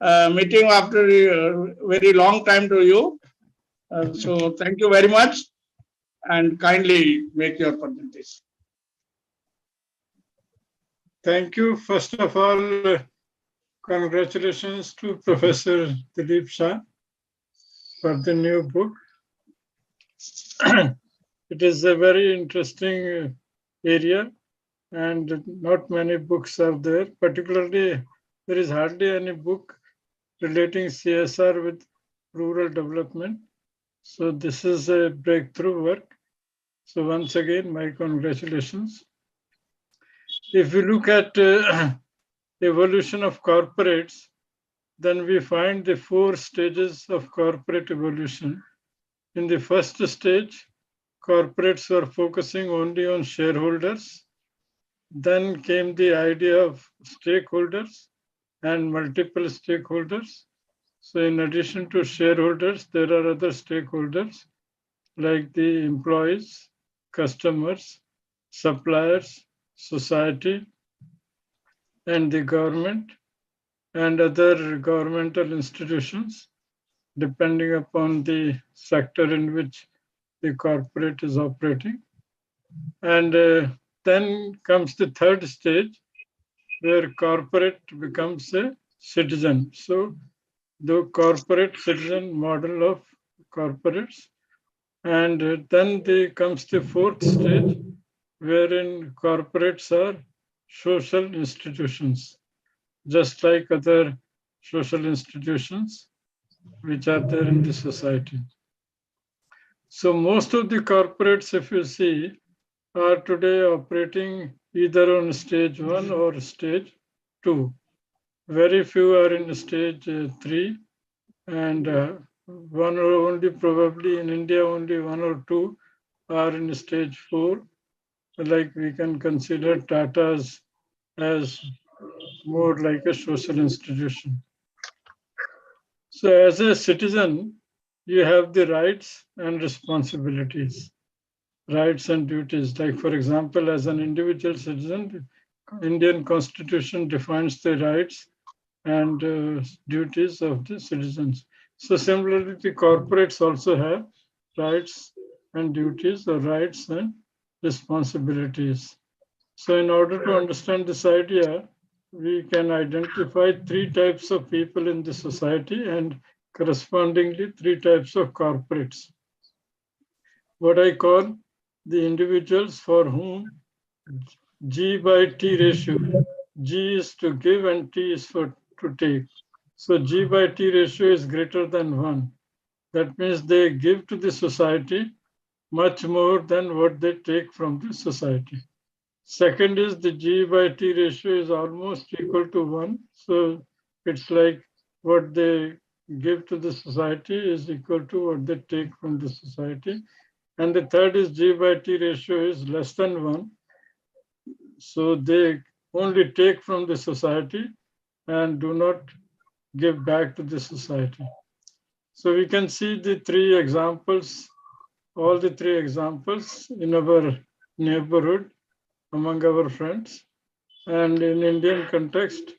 and meeting after a very long time to you. So thank you very much, and kindly make your presentation. Thank you. First of all, congratulations to Professor Dilip Shah for the new book. It is a very interesting area, and not many books are there. Particularly, there is hardly any book relating CSR with rural development. So this is a breakthrough work. So once again, my congratulations. If we look at evolution of corporates, then we find the 4 stages of corporate evolution. In the first stage, corporates were focusing only on shareholders. Then came the idea of stakeholders and multiple stakeholders. So in addition to shareholders, there are other stakeholders like the employees, customers, suppliers, society, and the government, and other governmental institutions, depending upon the sector in which the corporate is operating. And then comes the third stage, where corporate becomes a citizen. So the corporate citizen model of corporates. And then comes the fourth stage, wherein corporates are social institutions, just like other social institutions which are there in the society. So most of the corporates, if you see, are today operating either on stage 1 or stage 2. Very few are in stage 3, and one or only, probably in India, only 1 or 2 are in stage 4. Like we can consider Tata's as more like a social institution. So as a citizen, you have the rights and responsibilities, rights and duties. Like for example, as an individual citizen, Indian Constitution defines the rights and duties of the citizens. So similarly, the corporates also have rights and duties, or rights and responsibilities. So in order to understand this idea, we can identify three types of people in the society and correspondingly three types of corporates. What I call the individuals for whom G by T ratio, G is to give and T is for to take. So G by T ratio is greater than 1. That means they give to the society much more than what they take from the society. Second is the G by T ratio is almost equal to 1. So it's like what they give to the society is equal to what they take from the society. And the third is G by T ratio is less than 1. So they only take from the society and do not give back to the society. So we can see the three examples, all the three examples in our neighborhood, among our friends. And in Indian context,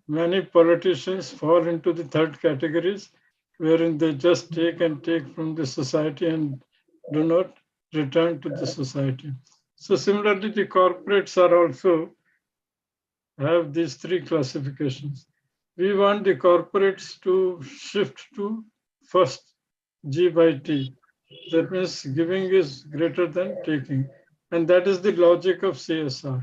many politicians fall into the third categories, wherein they just take and take from the society and do not return to the society. So similarly, the corporates are also have these three classifications. We want the corporates to shift to first G by T. That means giving is greater than taking. And that is the logic of CSR.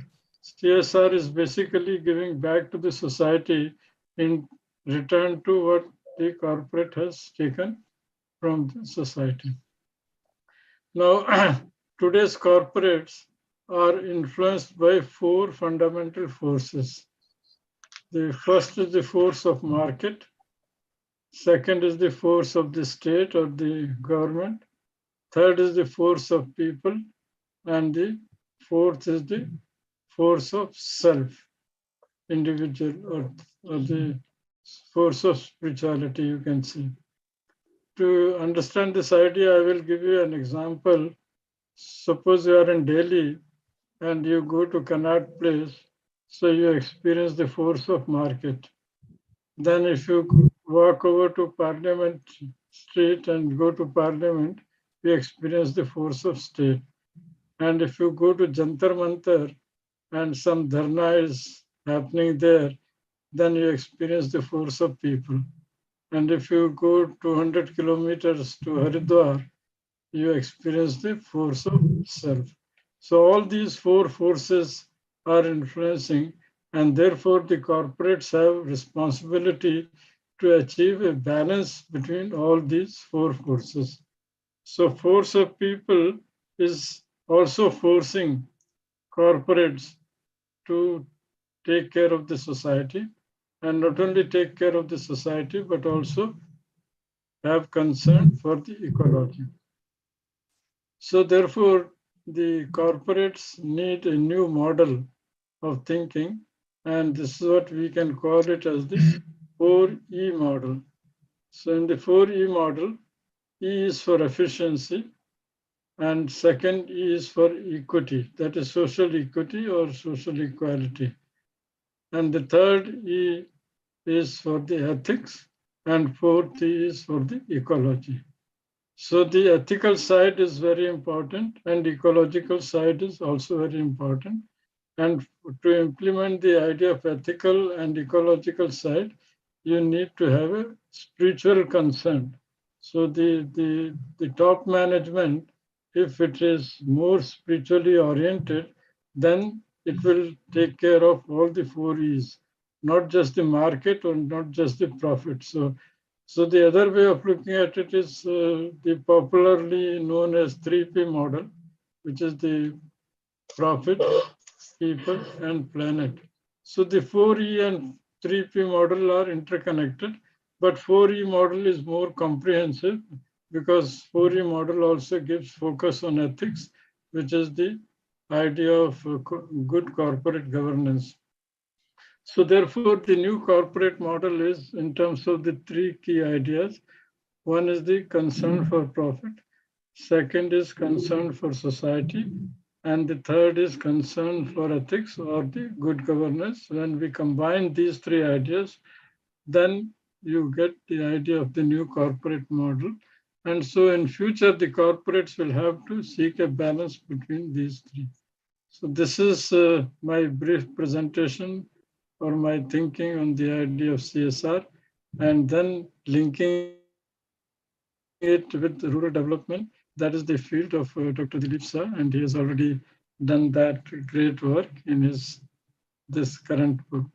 CSR is basically giving back to the society in return to what the corporate has taken from the society. Now, today's corporates are influenced by four fundamental forces. The first is the force of market. Second is the force of the state or the government. Third is the force of people. And the fourth is the force of self, individual, or the force of spirituality, you can see. To understand this idea, I will give you an example. Suppose you are in Delhi and you go to Connaught Place, so you experience the force of market. Then if you walk over to Parliament Street and go to Parliament, you experience the force of state. And if you go to Jantar Mantar and some dharna is happening there, then you experience the force of people. And if you go 200 kilometers to Haridwar, you experience the force of self. So all these four forces are influencing, and therefore the corporates have responsibility to achieve a balance between all these four forces. So force of people is also forcing corporates to take care of the society, and not only take care of the society, but also have concern for the ecology. So therefore, the corporates need a new model of thinking, and this is what we can call it as the 4E model. So in the 4E model, E is for efficiency, and second E is for equity, that is social equity or social equality. And the third E is for the ethics, and fourth E is for the ecology. So the ethical side is very important, and ecological side is also very important. And to implement the idea of ethical and ecological side, you need to have a spiritual concern. So the top management, if it is more spiritually oriented, then it will take care of all the four E's, not just the market or not just the profit. So the other way of looking at it is the popularly known as 3P model, which is the profit, people, and planet. So the 4E and 3P model are interconnected, but 4E model is more comprehensive because 4E model also gives focus on ethics, which is the idea of good corporate governance. So therefore, the new corporate model is in terms of the three key ideas. One is the concern for profit. Second is concern for society. and the third is concern for ethics or the good governance. When we combine these three ideas, then you get the idea of the new corporate model. And so in future, the corporates will have to seek a balance between these three. So this is my brief presentation or my thinking on the idea of CSR, and then linking it with rural development. That is the field of Dr. Dilip Sir, and he has already done that great work in this current book.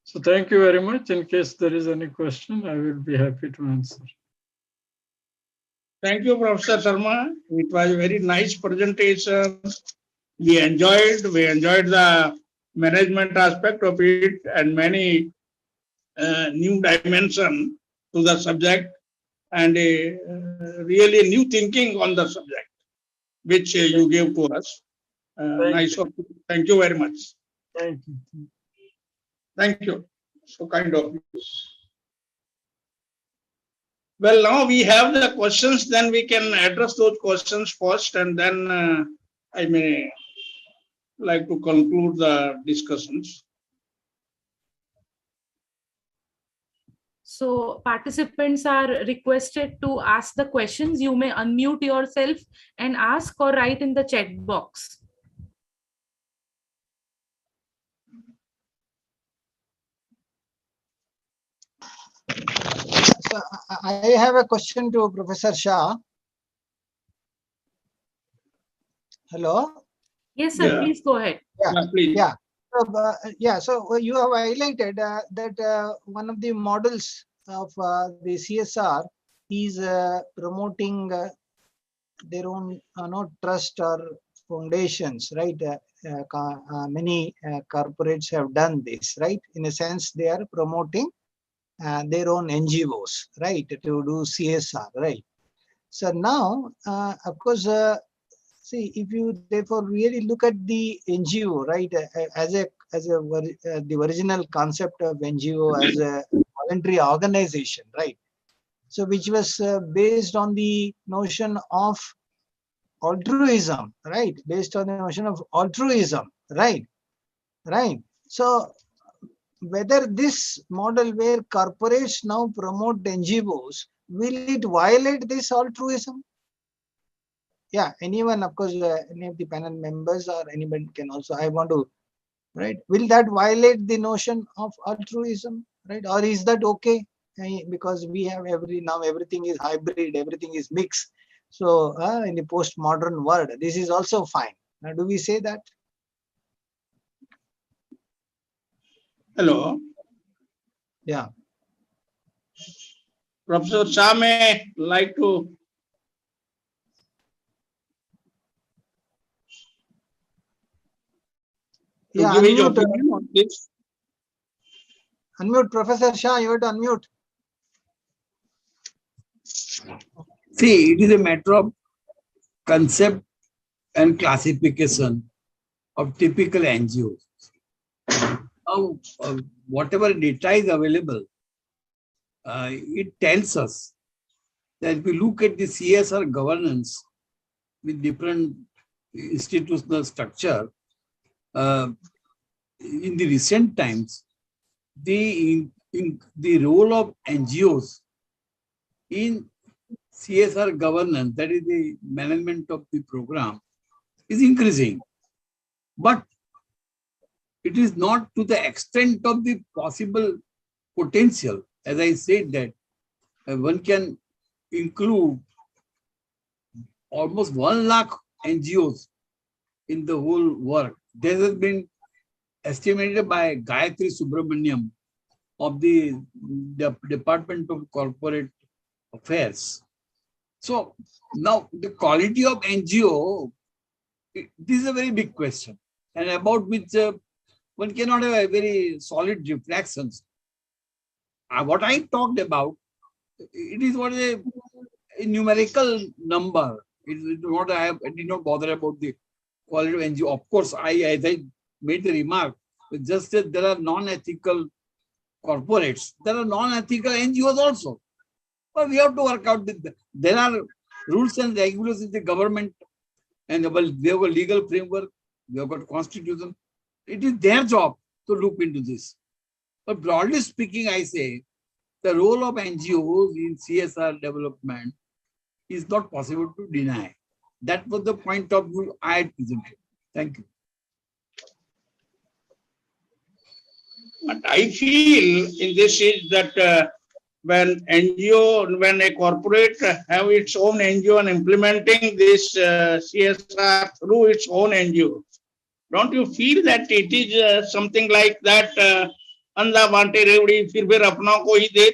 So thank you very much. In case there is any question, I will be happy to answer. Thank you, Professor Sharma. It was a very nice presentation. We enjoyed the management aspect of it and many new dimension to the subject and really new thinking on the subject, which you gave to us. Nice of you. Thank you very much. Thank you. Thank you. So kind of you. Well, now we have the questions, then we can address those questions first, and then I may like to conclude the discussions. So participants are requested to ask the questions. You may unmute yourself and ask or write in the chat box. So I have a question to Professor Shah. Hello. Yes, sir. Yeah. Please go ahead. Yeah. Please. Yeah. So you have highlighted that one of the models of the CSR is promoting their own trust or foundations, right? Many corporates have done this, right? In a sense, they are promoting their own NGOs, right, to do CSR, right? So now, of course, see, if you therefore really look at the NGO, right, as the original concept of NGO as a voluntary organization, right? So which was based on the notion of altruism, right? Based on the notion of altruism, right? Right. So whether this model where corporates now promote NGOs, will it violate this altruism? Yeah, anyone, of course, any of the panel members or anybody can also, I want to, right? Will that violate the notion of altruism, right? Or is that okay? Because we have now everything is hybrid, everything is mixed. So in the postmodern world, this is also fine. Now, do we say that? Hello. Yeah. Professor Shah may like to. Yeah, give his unmute, opinion on this. Unmute, Professor Shah, you have to unmute. See, it is a matter of concept and classification of typical NGOs. Now, whatever data is available, it tells us that if we look at the CSR governance with different institutional structure, in the recent times, the role of NGOs in CSR governance, that is the management of the program, is increasing. But it is not to the extent of the possible potential. As I said that one can include almost 1 lakh NGOs in the whole work. This has been estimated by Gayatri Subramaniam of the Department of Corporate Affairs. So now the quality of NGO, this is a very big question, and about which one cannot have a very solid reflections. What I talked about, it is what a numerical number. It is not, I did not bother about the quality of NGO. Of course, as I made the remark, just that there are non-ethical corporates, there are non-ethical NGOs also. But we have to work out. There are rules and regulations in the government, and we have a legal framework we have got constitution. It is their job to look into this. But broadly speaking, I say the role of NGOs in CSR development is not possible to deny. That was the point of view I had presented. Thank you. But I feel in this is that when a corporate have its own NGO and implementing this CSR through its own NGO, don't you feel that it is something like that? अंधा बांटे रेवड़ी फिर अपनों को ही दे.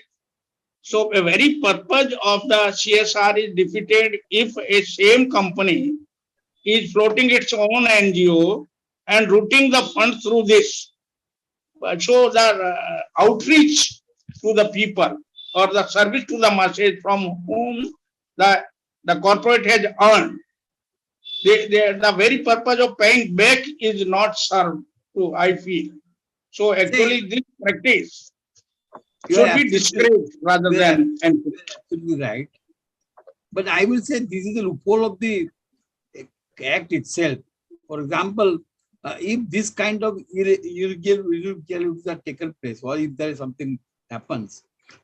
So a very purpose of the CSR is defeated if a same company is floating its own NGO and routing the funds through this. So the outreach to the people or the service to the masses from whom the corporate has earned, the very purpose of paying back is not served to, I feel. So actually this practice should be discouraged rather than encouraged. Absolutely right. But I will say this is the loophole of the act itself. For example, if this kind of irregularities are taken place, or if there is something happens,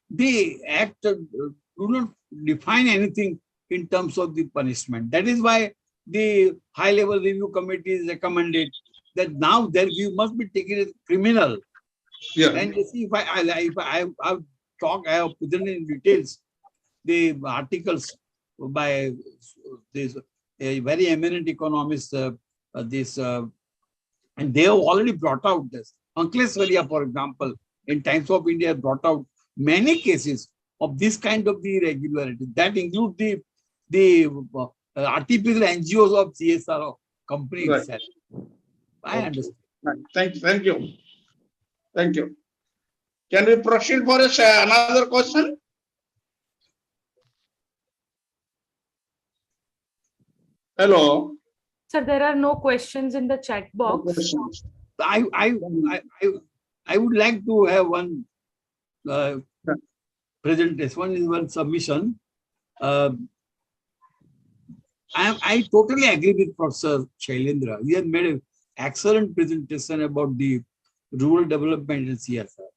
the act do not define anything in terms of the punishment. That is why the high-level review committee is recommended that now their view must be taken as criminal. Yeah. And you see, if I have presented in details the articles by this very eminent economist, and they have already brought out this. Ankleshwaria, for example, in Times of India, brought out many cases of this kind of the irregularity. That include the artificial NGOs of CSR company itself. I understand. Thank you. Thank you. Can we proceed for another question? Hello. Sir, there are no questions in the chat box. I would like to have one presentation, one submission. I totally agree with Professor Shailendra. He has made an excellent presentation about the rural development in CSR.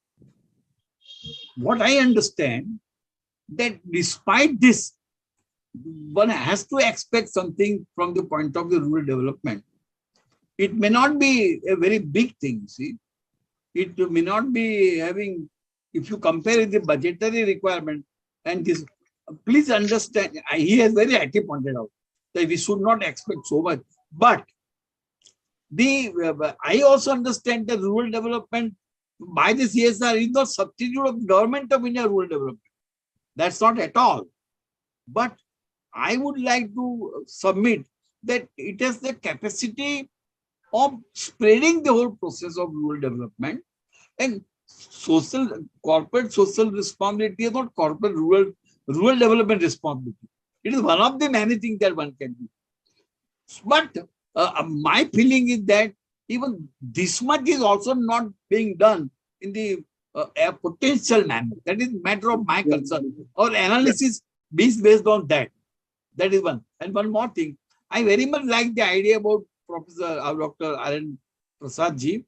What I understand, that despite this, one has to expect something from the point of the rural development. It may not be a very big thing, see. It may not be having, if you compare the budgetary requirement and this, please understand, he has very rightly pointed out that we should not expect so much. But I also understand that rural development by the CSR is not substitute of government of India rural development. That's not at all. But I would like to submit that it has the capacity of spreading the whole process of rural development, and corporate social responsibility is not corporate rural development responsibility. It is one of the many things that one can do. But my feeling is that even this much is also not being done in the a potential manner. That is matter of my concern. Our analysis is based on that. That is one. And one more thing, I very much like the idea about Professor Dr. R.N. Prasad ji.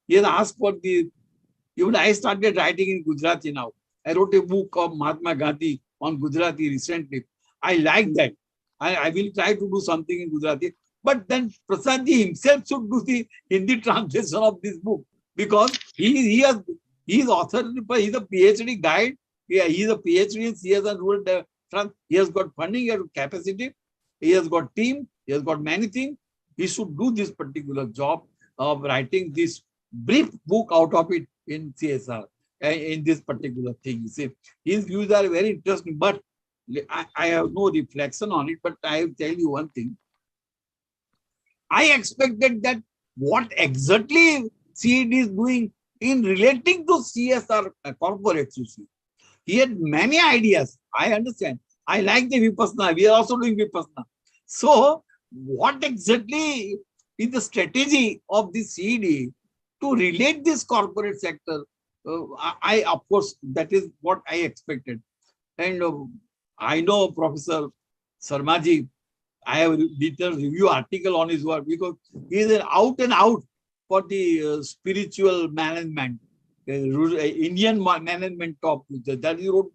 He has asked for even I started writing in Gujarati now. I wrote a book of Mahatma Gandhi on Gujarati recently. I like that. I will try to do something in Gujarati. But then Prasad ji himself should do the Hindi translation of this book, because he is author, he is a PhD guide. He is a PhD in CSR rural development. He has got funding, he has capacity, he has got team, he has got many things. He should do this particular job of writing this brief book out of it in CSR, in this particular thing. You see, his views are very interesting, but I have no reflection on it. But I will tell you one thing. I expected that what exactly CED is doing in relating to CSR corporates, you see. He had many ideas. I understand. I like the Vipassana. We are also doing Vipassana. So, what exactly is the strategy of the CED to relate this corporate sector? Of course, that is what I expected. And I know Professor Sarmaji, I have written a review article on his work because he is an out and out for the spiritual management, Indian management top. That he wrote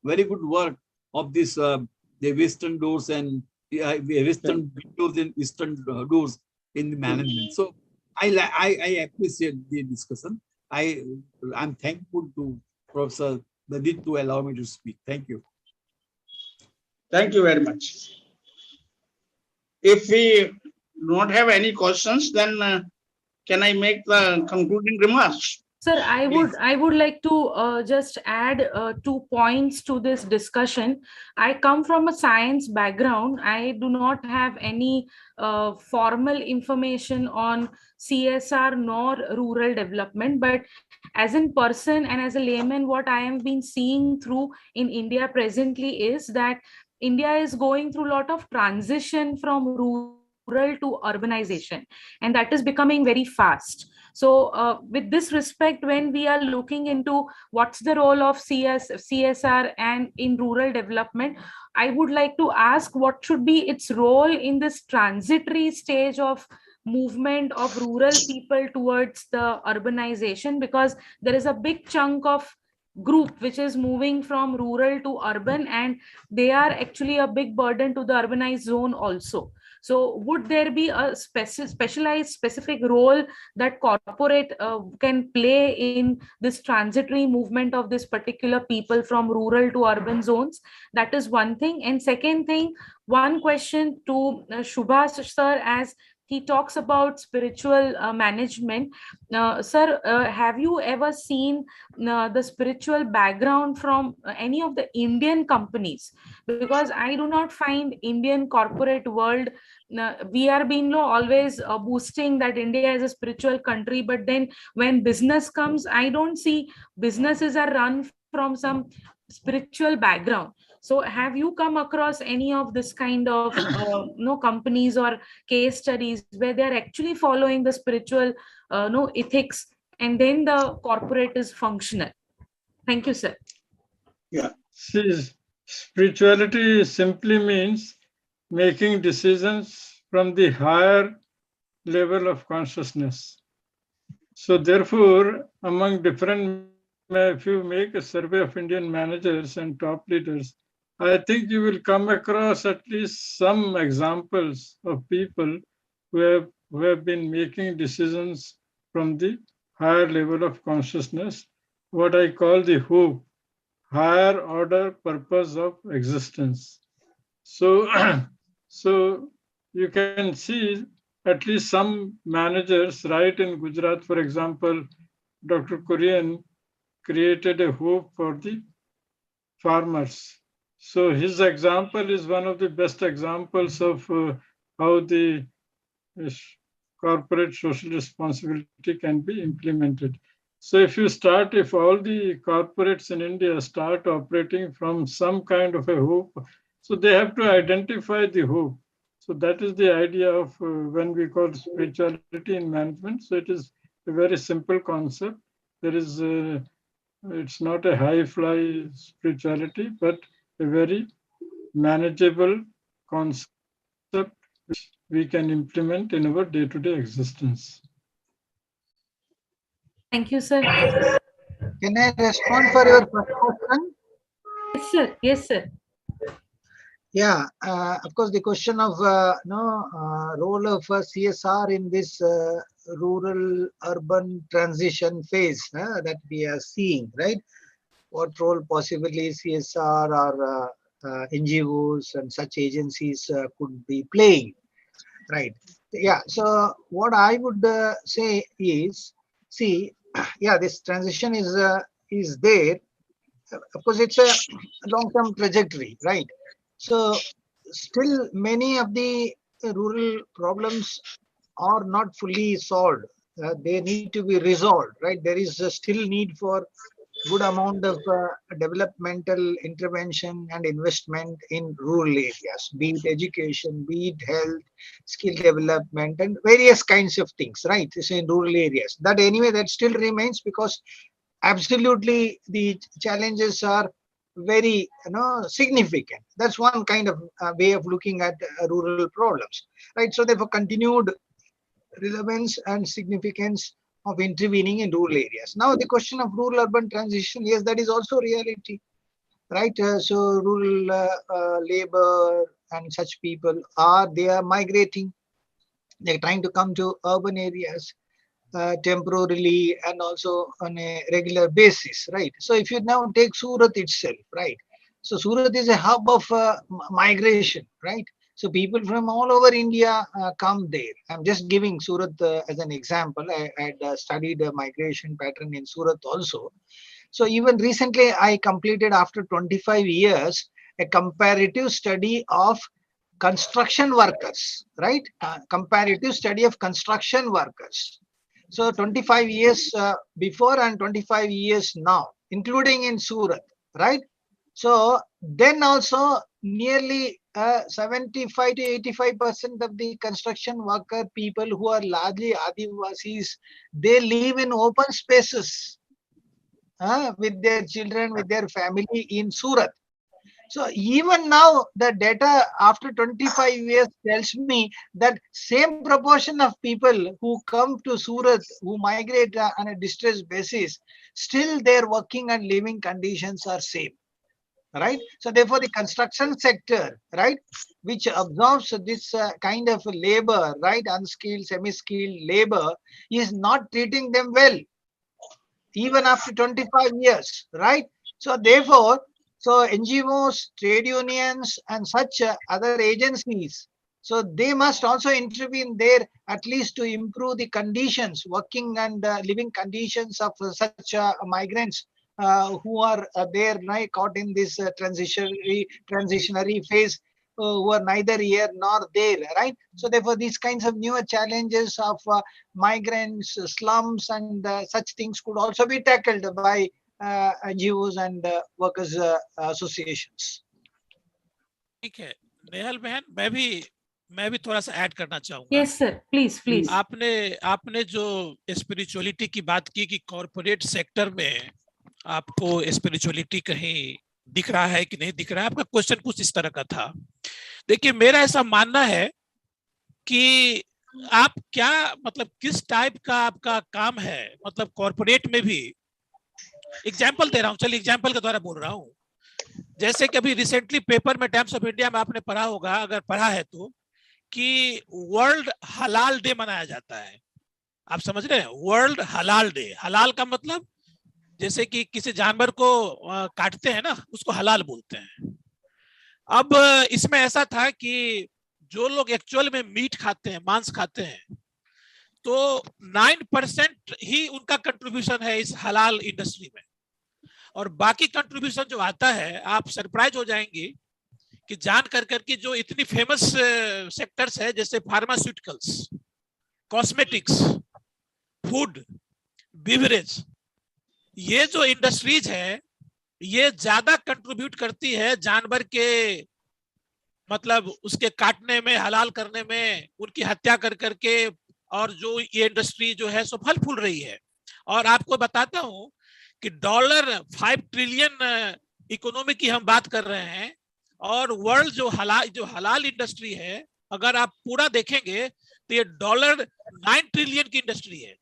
very good work of this the Western doors and Western windows and Eastern doors in the management. So I appreciate the discussion. I'm thankful to Professor Dadit to allow me to speak. Thank you. Thank you very much. If we don't have any questions, then can I make the concluding remarks? Sir, I would like to just add 2 points to this discussion. I come from a science background. I do not have any formal information on CSR nor rural development, but as in person and as a layman, what I have been seeing through in India presently is that India is going through a lot of transition from rural to urbanization, and that is becoming very fast. So, with this respect, when we are looking into what's the role of CSR and in rural development, I would like to ask what should be its role in this transitory stage of movement of rural people towards the urbanization, because there is a big chunk of group which is moving from rural to urban, and they are actually a big burden to the urbanized zone also. So would there be a specialized specific role that corporate can play in this transitory movement of this particular people from rural to urban zones? That is one thing. And second thing, one question to Shubhas sir, as he talks about spiritual management. Sir, have you ever seen the spiritual background from any of the Indian companies? Because I do not find Indian corporate world, we are being always boosting that India is a spiritual country, but then when business comes, I don't see businesses are run from some spiritual background. So have you come across any of this kind of companies or case studies where they are actually following the spiritual ethics, and then the corporate is functional? Thank you, sir. Yeah. See, spirituality simply means making decisions from the higher level of consciousness. So therefore, among different, if you make a survey of Indian managers and top leaders, I think you will come across at least some examples of people who have been making decisions from the higher level of consciousness, what I call the HOOP, higher order purpose of existence. So, so you can see at least some managers, right in Gujarat, for example, Dr. Kurian created a hope for the farmers. So his example is one of the best examples of how the corporate social responsibility can be implemented. So if all the corporates in India start operating from some kind of a hope, so they have to identify the hope. So that is the idea of when we call spirituality in management. So it is a very simple concept. It's not a high fly spirituality, but a very manageable concept which we can implement in our day-to-day existence. Thank you, sir. Can I respond for your first question? Yes, sir. Yes, sir. Yeah, of course, the question of role of CSR in this rural-urban transition phase that we are seeing, right? What role possibly CSR or NGOs and such agencies could be playing, right? Yeah. So what I would say is, see, yeah, this transition is there. Of course, it's a long-term trajectory, right? So still many of the rural problems are not fully solved. They need to be resolved, right? There is still need for good amount of developmental intervention and investment in rural areas, be it education, be it health, skill development, and various kinds of things, right? This in rural areas. That anyway, that still remains because absolutely the challenges are very significant. That's one kind of way of looking at rural problems, right? So therefore continued relevance and significance of intervening in rural areas. Now the question of rural urban transition, yes, that is also reality, right? So rural labor and such people they are migrating, they're trying to come to urban areas temporarily and also on a regular basis, right? So if you now take Surat itself, right? So Surat is a hub of migration, right? So people from all over India come there. I'm just giving Surat as an example. I had studied a migration pattern in Surat also. So even recently, I completed after 25 years a comparative study of construction workers, right? Comparative study of construction workers. So 25 years before and 25 years now, including in Surat, right? So then also nearly 75 to 85% of the construction worker people who are largely Adivasis, they live in open spaces with their children, with their family in Surat. So even now, the data after 25 years tells me that same proportion of people who come to Surat, who migrate on a distress basis, still their working and living conditions are same, right? So therefore, the construction sector, right, which absorbs this kind of labor, right, unskilled, semi-skilled labor, is not treating them well, even after 25 years, right? So therefore, so NGOs, trade unions, and such other agencies, so they must also intervene there at least to improve the conditions, working and living conditions of such migrants who are there now caught in this transitionary phase, who are neither here nor there, right? So therefore, these kinds of newer challenges of migrants, slums, and such things could also be tackled by NGOs and workers associations. ठीक है नेहल बहन, मैं भी थोड़ा सा add करना चाहूंगा। Yes, sir. Please, please. आपने जो स्पिरिचुअलिटी की बात की कि कॉर्पोरेट सेक्टर में आपको स्पिरिचुअलिटी कहीं दिख रहा है कि नहीं दिख रहा है, आपका क्वेश्चन कुछ इस तरह का था। देखिए, मेरा ऐसा मानना है कि आप क्या मतलब किस टाइप का आपका काम है, मतलब कॉर्पोरेट में भी एग्जाम्पल दे रहा हूँ, चलिए एग्जाम्पल के द्वारा बोल रहा हूँ। जैसे कि अभी रिसेंटली पेपर में टाइम्स ऑफ इंडिया में आपने पढ़ा होगा, अगर पढ़ा है तो, कि वर्ल्ड हलाल डे मनाया जाता है। आप समझ रहे हैं, वर्ल्ड हलाल डे। हलाल का मतलब जैसे कि किसी जानवर को काटते हैं ना, उसको हलाल बोलते हैं। अब इसमें ऐसा था कि जो लोग एक्चुअल में मीट खाते हैं, मांस खाते हैं, तो 9% ही उनका कंट्रीब्यूशन है इस हलाल इंडस्ट्री में, और बाकी कंट्रीब्यूशन जो आता है, आप सरप्राइज हो जाएंगे कि जान कर कि जो इतनी फेमस सेक्टर्स है, जैसे फार्मास्यूटिकल्स, कॉस्मेटिक्स, फूड, बिवरेज, ये जो इंडस्ट्रीज है, ये ज्यादा कंट्रीब्यूट करती है जानवर के मतलब उसके काटने में, हलाल करने में, उनकी हत्या कर करके, और जो ये इंडस्ट्री जो है सो फल फूल रही है। और आपको बताता हूं कि $5 ट्रिलियन इकोनॉमी की हम बात कर रहे हैं, और वर्ल्ड जो हलाल इंडस्ट्री है, अगर आप पूरा देखेंगे तो ये $9 ट्रिलियन की इंडस्ट्री है।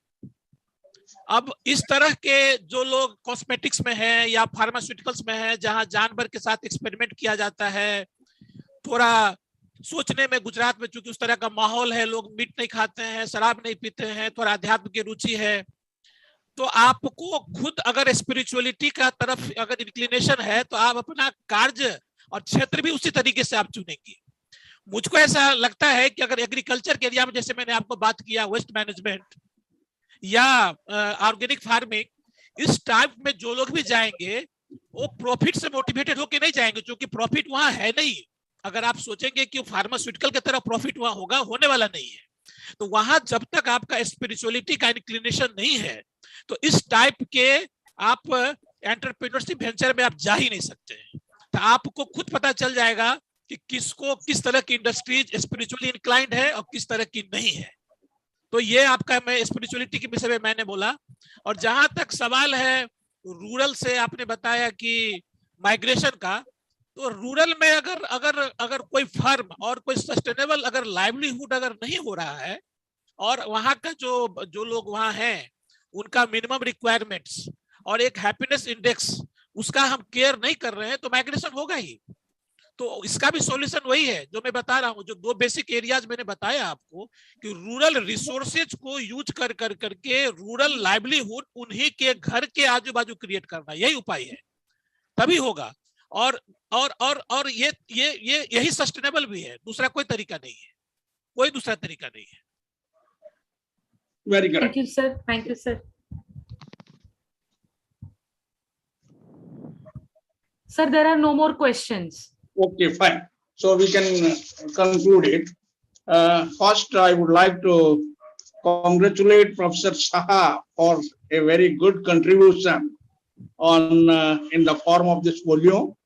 अब इस तरह के जो लोग कॉस्मेटिक्स में है या फार्मास्यूटिकल्स में है, जहां जानवर के साथ एक्सपेरिमेंट किया जाता है, थोड़ा सोचने में, गुजरात में चूंकि उस तरह का माहौल है, लोग मीट नहीं खाते हैं, शराब नहीं पीते हैं, थोड़ा अध्यात्म की रुचि है, तो आपको खुद अगर स्पिरिचुअलिटी का तरफ अगर इंक्लिनेशन है, तो आप अपना कार्य और क्षेत्र भी उसी तरीके से आप चुनेंगे। मुझको ऐसा लगता है कि अगर एग्रीकल्चर के एरिया में, जैसे मैंने आपको बात किया, वेस्ट मैनेजमेंट या ऑर्गेनिक फार्मिंग, इस टाइप में जो लोग भी जाएंगे वो प्रॉफिट से मोटिवेटेड होकर नहीं जाएंगे, क्योंकि प्रॉफिट वहां है नहीं। अगर आप सोचेंगे कि फार्मास्यूटिकल की तरह प्रॉफिट वहां होगा, होने वाला नहीं है। तो वहां जब तक आपका स्पिरिचुअलिटी का इंक्लिनेशन नहीं है, तो इस टाइप के आप एंटरप्रेन्योरशिप वेंचर में आप जा ही नहीं सकते। तो आपको खुद पता चल जाएगा कि किसको किस तरह की इंडस्ट्रीज स्पिरिचुअली इंक्लाइंड है और किस तरह की नहीं है। तो ये आपका, मैं स्पिरिचुअलिटी के विषय में मैंने बोला। और जहां तक सवाल है रूरल से, आपने बताया कि माइग्रेशन का, तो रूरल में अगर अगर अगर कोई फर्म और कोई सस्टेनेबल अगर लाइवलीहुड अगर नहीं हो रहा है, और वहां का जो लोग वहां हैं उनका मिनिमम रिक्वायरमेंट्स और एक हैप्पीनेस इंडेक्स उसका हम केयर नहीं कर रहे हैं, तो माइग्रेशन होगा ही। तो इसका भी सॉल्यूशन वही है जो मैं बता रहा हूँ, जो 2 बेसिक एरियाज मैंने बताया आपको, कि रूरल रिसोर्सेज को यूज कर करके रूरल लाइवलीहुड उन्हीं के घर के आजू बाजू क्रिएट करना, यही उपाय है, तभी होगा। और ये यही सस्टेनेबल भी है, दूसरा कोई तरीका नहीं है, कोई दूसरा तरीका नहीं है। Very Thank correct. you, sir. Thank you, sir. Sir, there are no more questions. Okay, fine. So we can conclude it. First, I would like to congratulate Professor Saha for a very good contribution on in the form of this volume.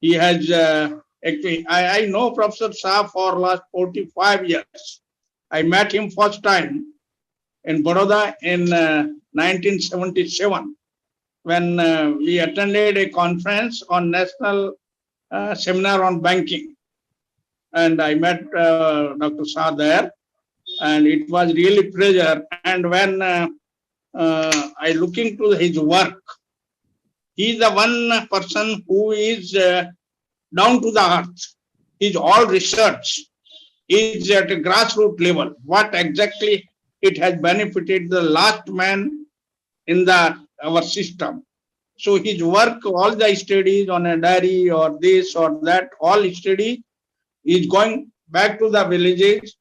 He has actually, I know Professor Saha for last 45 years. I met him first time in Baroda in 1977 when we attended a conference on national seminar on banking, and I met Dr. Shah there, and it was really pleasure. And when I look into his work, he is the one person who is down to the earth. His all research is at a grassroots level. What exactly it has benefited the last man in our system. So his work, all the studies on a diary or this or that, all study is going back to the villages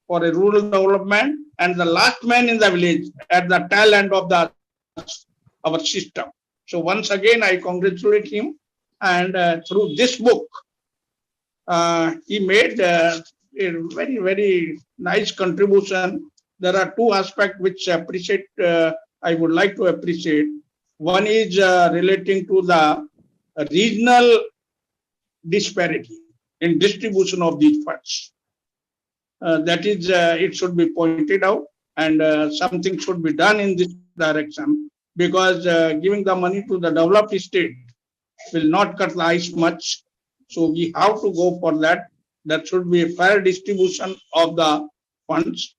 for a rural development, and the last man in the village at the tail end of our system. So once again, I congratulate him, and through this book, he made a very, very nice contribution. There are 2 aspects which I would like to appreciate. One is relating to the regional disparity in distribution of these funds. That is, it should be pointed out, and something should be done in this direction, because giving the money to the developed state will not cut the ice much. So we have to go for that. That should be a fair distribution of the funds.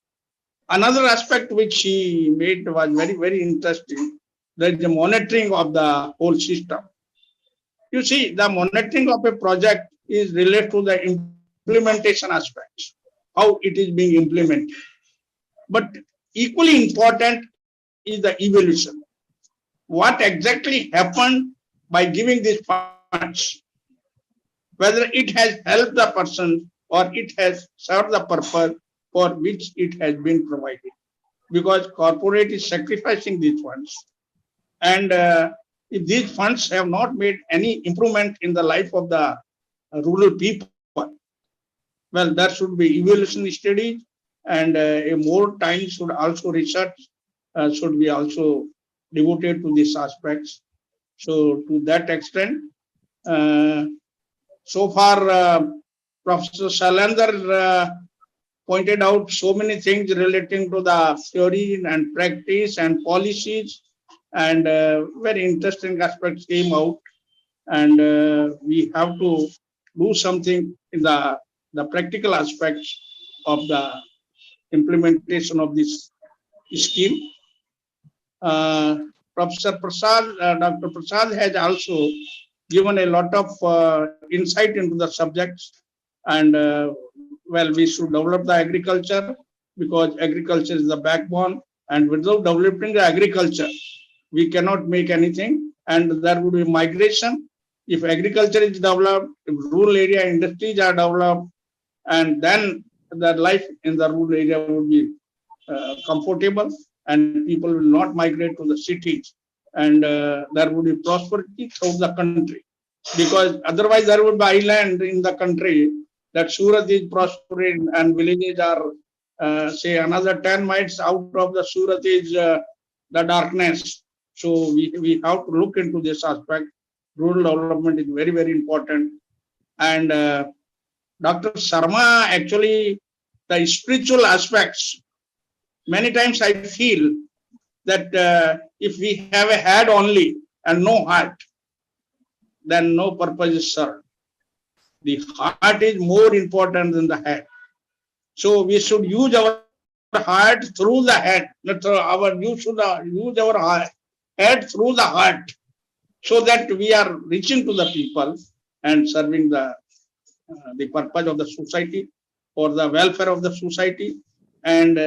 Another aspect which he made was very, very interesting. That is the monitoring of the whole system. You see, the monitoring of a project is related to the implementation aspects, how it is being implemented. But equally important is the evaluation. What exactly happened by giving these funds? Whether it has helped the person or it has served the purpose for which it has been provided. Because corporate is sacrificing these funds. And if these funds have not made any improvement in the life of the rural people, well, there should be evaluation studies, and a more time should also research should be also devoted to these aspects. So to that extent, so far Professor Shalander pointed out so many things relating to the theory and practice and policies, and very interesting aspects came out, and we have to do something in the practical aspects of the implementation of this scheme. Professor Prasad, Dr. Prasad has also given a lot of insight into the subjects, and well, we should develop the agriculture, because agriculture is the backbone, and without developing the agriculture, we cannot make anything, and there would be migration. If agriculture is developed, if rural area industries are developed, and then the life in the rural area would be comfortable, and people will not migrate to the cities, and there would be prosperity throughout the country, because otherwise there would be island in the country, that Surat is prospering and villages are say another 10 miles out of the Surat is the darkness. So we have to look into this aspect. Rural development is very, very important. And Dr. Sharma, actually, the spiritual aspects, many times I feel that if we have a head only and no heart, then no purpose is served. The heart is more important than the head. So we should use our heart through the head. Not you should use our head through the heart, so that we are reaching to the people and serving the purpose of the society or the welfare of the society. And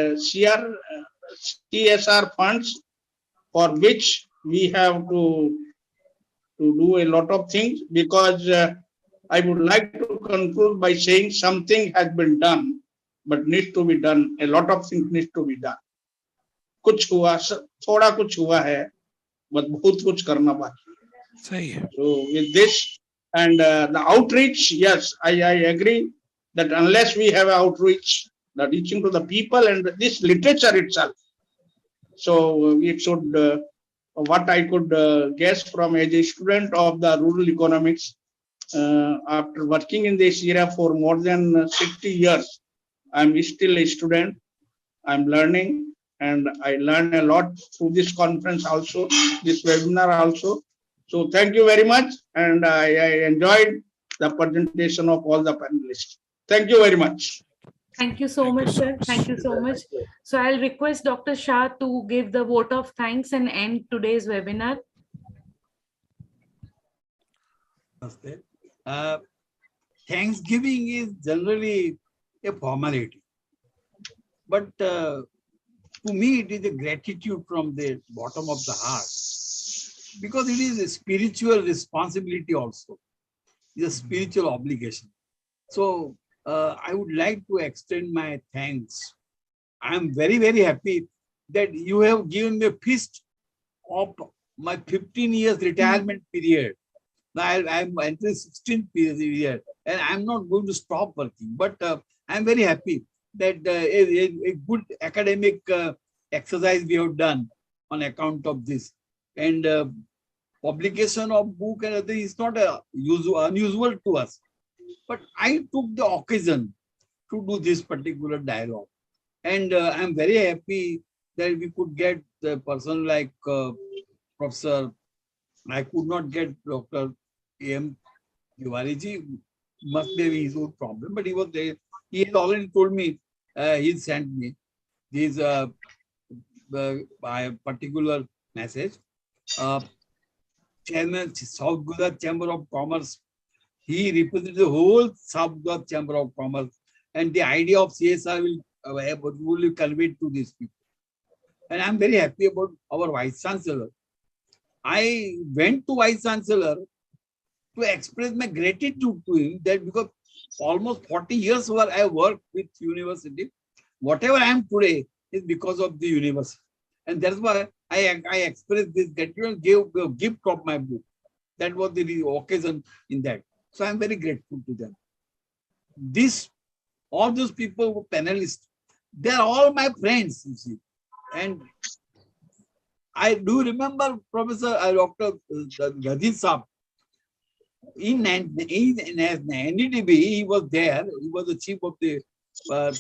CSR funds, for which we have to do a lot of things, because I would like to conclude by saying something has been done, but needs to be done. A lot of things needs to be done. कुछ हुआ, थोड़ा कुछ हुआ है, but बहुत कुछ करना बाकी है. सही है. So with this and the outreach, yes, I agree that unless we have outreach, the reaching to the people and this literature itself. So it should, what I could guess from as a student of the rural economics, after working in this area for more than 60 years, I'm still a student. I'm learning, and I learn a lot through this conference also, this webinar also. So thank you very much, and I enjoyed the presentation of all the panelists. Thank you very much. Thank you so much, sir. Thank you so much. So I'll request Dr. Shah to give the vote of thanks and end today's webinar. Thanksgiving is generally a formality, but to me it is a gratitude from the bottom of the heart, because it is a spiritual responsibility also. It's a spiritual obligation. So I would like to extend my thanks. I am very, very happy that you have given me a feast of my 15 years retirement period. Now I'm entering 16th period, and I'm not going to stop working. But I'm very happy that a good academic exercise we have done on account of this. And publication of book and other is not unusual to us. But I took the occasion to do this particular dialogue. And I'm very happy that we could get a person like Professor. I could not get Dr. A.M. Tiwariji, must be his own problem, but he was there. He had already told me, he sent me this particular message. Chairman, South Gujarat Chamber of Commerce, he represents the whole South Gujarat Chamber of Commerce, and the idea of CSR will be conveyed to these people. And I'm very happy about our Vice Chancellor. I went to Vice Chancellor to express my gratitude to him, that because almost 40 years I worked with university, whatever I am today is because of the university. And that's why I expressed this gratitude and gave a gift of my book. That was the occasion in that. So I'm very grateful to them. All those people who panelists, they're all my friends, you see. And I do remember Professor Dr. Rajit Saab. In NDTB, he was there. He was the chief of the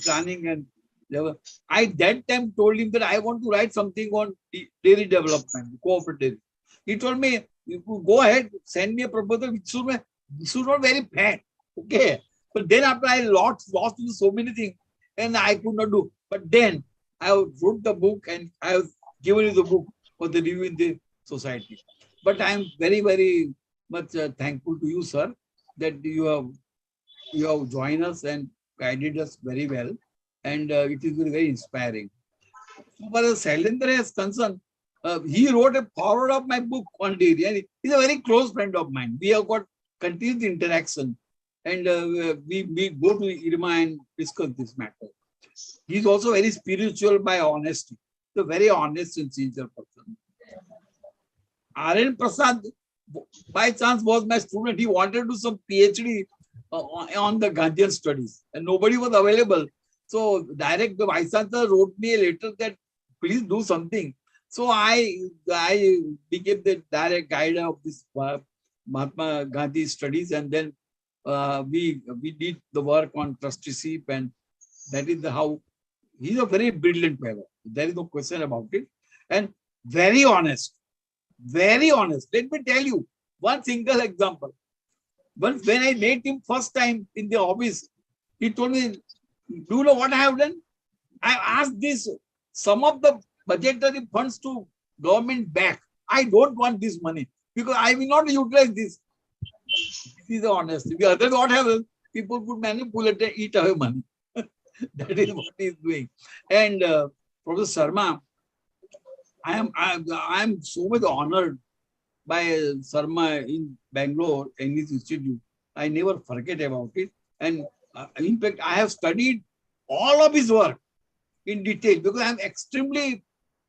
planning and level. I that time told him that I want to write something on dairy development, cooperative. He told me, you could go ahead, send me a proposal. It should not very bad. Okay. But then after I lost so many things, and I could not do. But then I wrote the book, and I have given you the book for the review in the society. But I am very, very much thankful to you, sir, that you have joined us and guided us very well, and it is very, very inspiring. So far as Shailendra is concerned, he wrote a foreword of my book on dairy, and he's a very close friend of mine. We have got continuous interaction, and we go to Irma and discuss this matter. He's also very spiritual by honesty. He's a very honest and sincere person. R.N. Prasad, by chance, was my student. He wanted to do some PhD on the Gandhian studies, and nobody was available. So the Vice Chancellor wrote me a letter that please do something. So I became the direct guide of this Mahatma Gandhi studies, and then we did the work on trusteeship, and that is how he's a very brilliant fellow. There is no question about it, and very honest. Very honest. Let me tell you, one single example. Once when I met him first time in the office, he told me, do you know what I have done? I asked this, some of the budgetary funds to government back. I don't want this money because I will not utilize this. This is the honesty. The other what happens, people could manipulate and eat away money. That is what he is doing. And Professor Sharma, I am so much honored by Sharma in Bangalore in his institute. I never forget about it. And in fact, I have studied all of his work in detail because I am extremely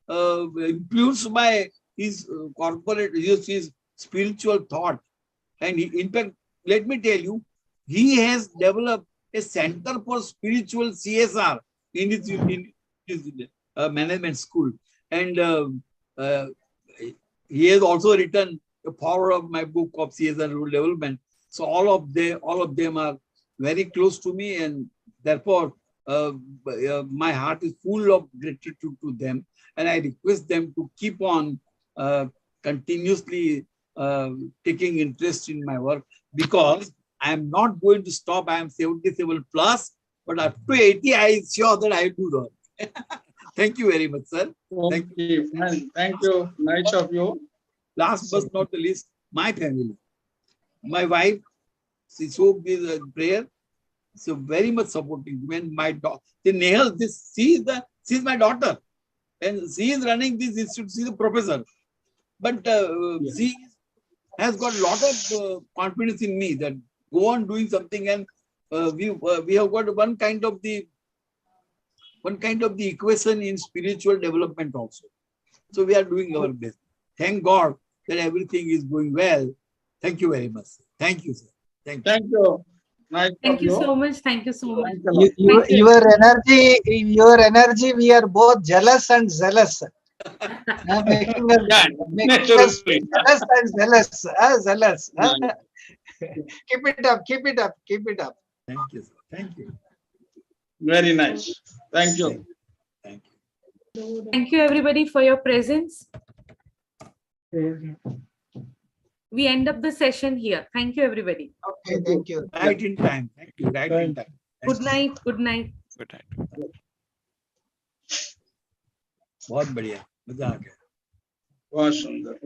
influenced by his corporate, his spiritual thought. And he, in fact, let me tell you, he has developed a center for spiritual CSR in his management school. And he has also written the power of my book of CSR rule development. So all of them are very close to me, and therefore my heart is full of gratitude to them. And I request them to keep on continuously taking interest in my work, because I am not going to stop. I am 77 plus, but up to 80, I am sure that I will do that. Thank you very much, sir. Thank you. Thank you. Nice of you. Last but not the least, my family. My wife, she's so busy in prayer, so very much supporting. When my daughter, she's my daughter, and she is running this institute. She's a professor, but she has got a lot of confidence in me that go on doing something, and we have got one kind of the equation in spiritual development also. So we are doing our best. Thank God that everything is going well. Thank you very much. Thank you, sir. Thank you. Thank you. Nice Thank of you so much. Thank you so much. Thanks a lot. Your energy, we are both jealous and zealous. Making us Naturally. jealous and zealous. Zealous. Nice. Keep it up. Keep it up. Keep it up. Thank you, sir. Thank you. Very nice. Thank you. Thank you. Thank you, everybody, for your presence. We end up the session here. Thank you, everybody. Okay. Thank you. Right in time. Thank you. Right in time. Good night. Good night. Good night. बहुत बढ़िया, मजा आ गया। बहुत सुंदर।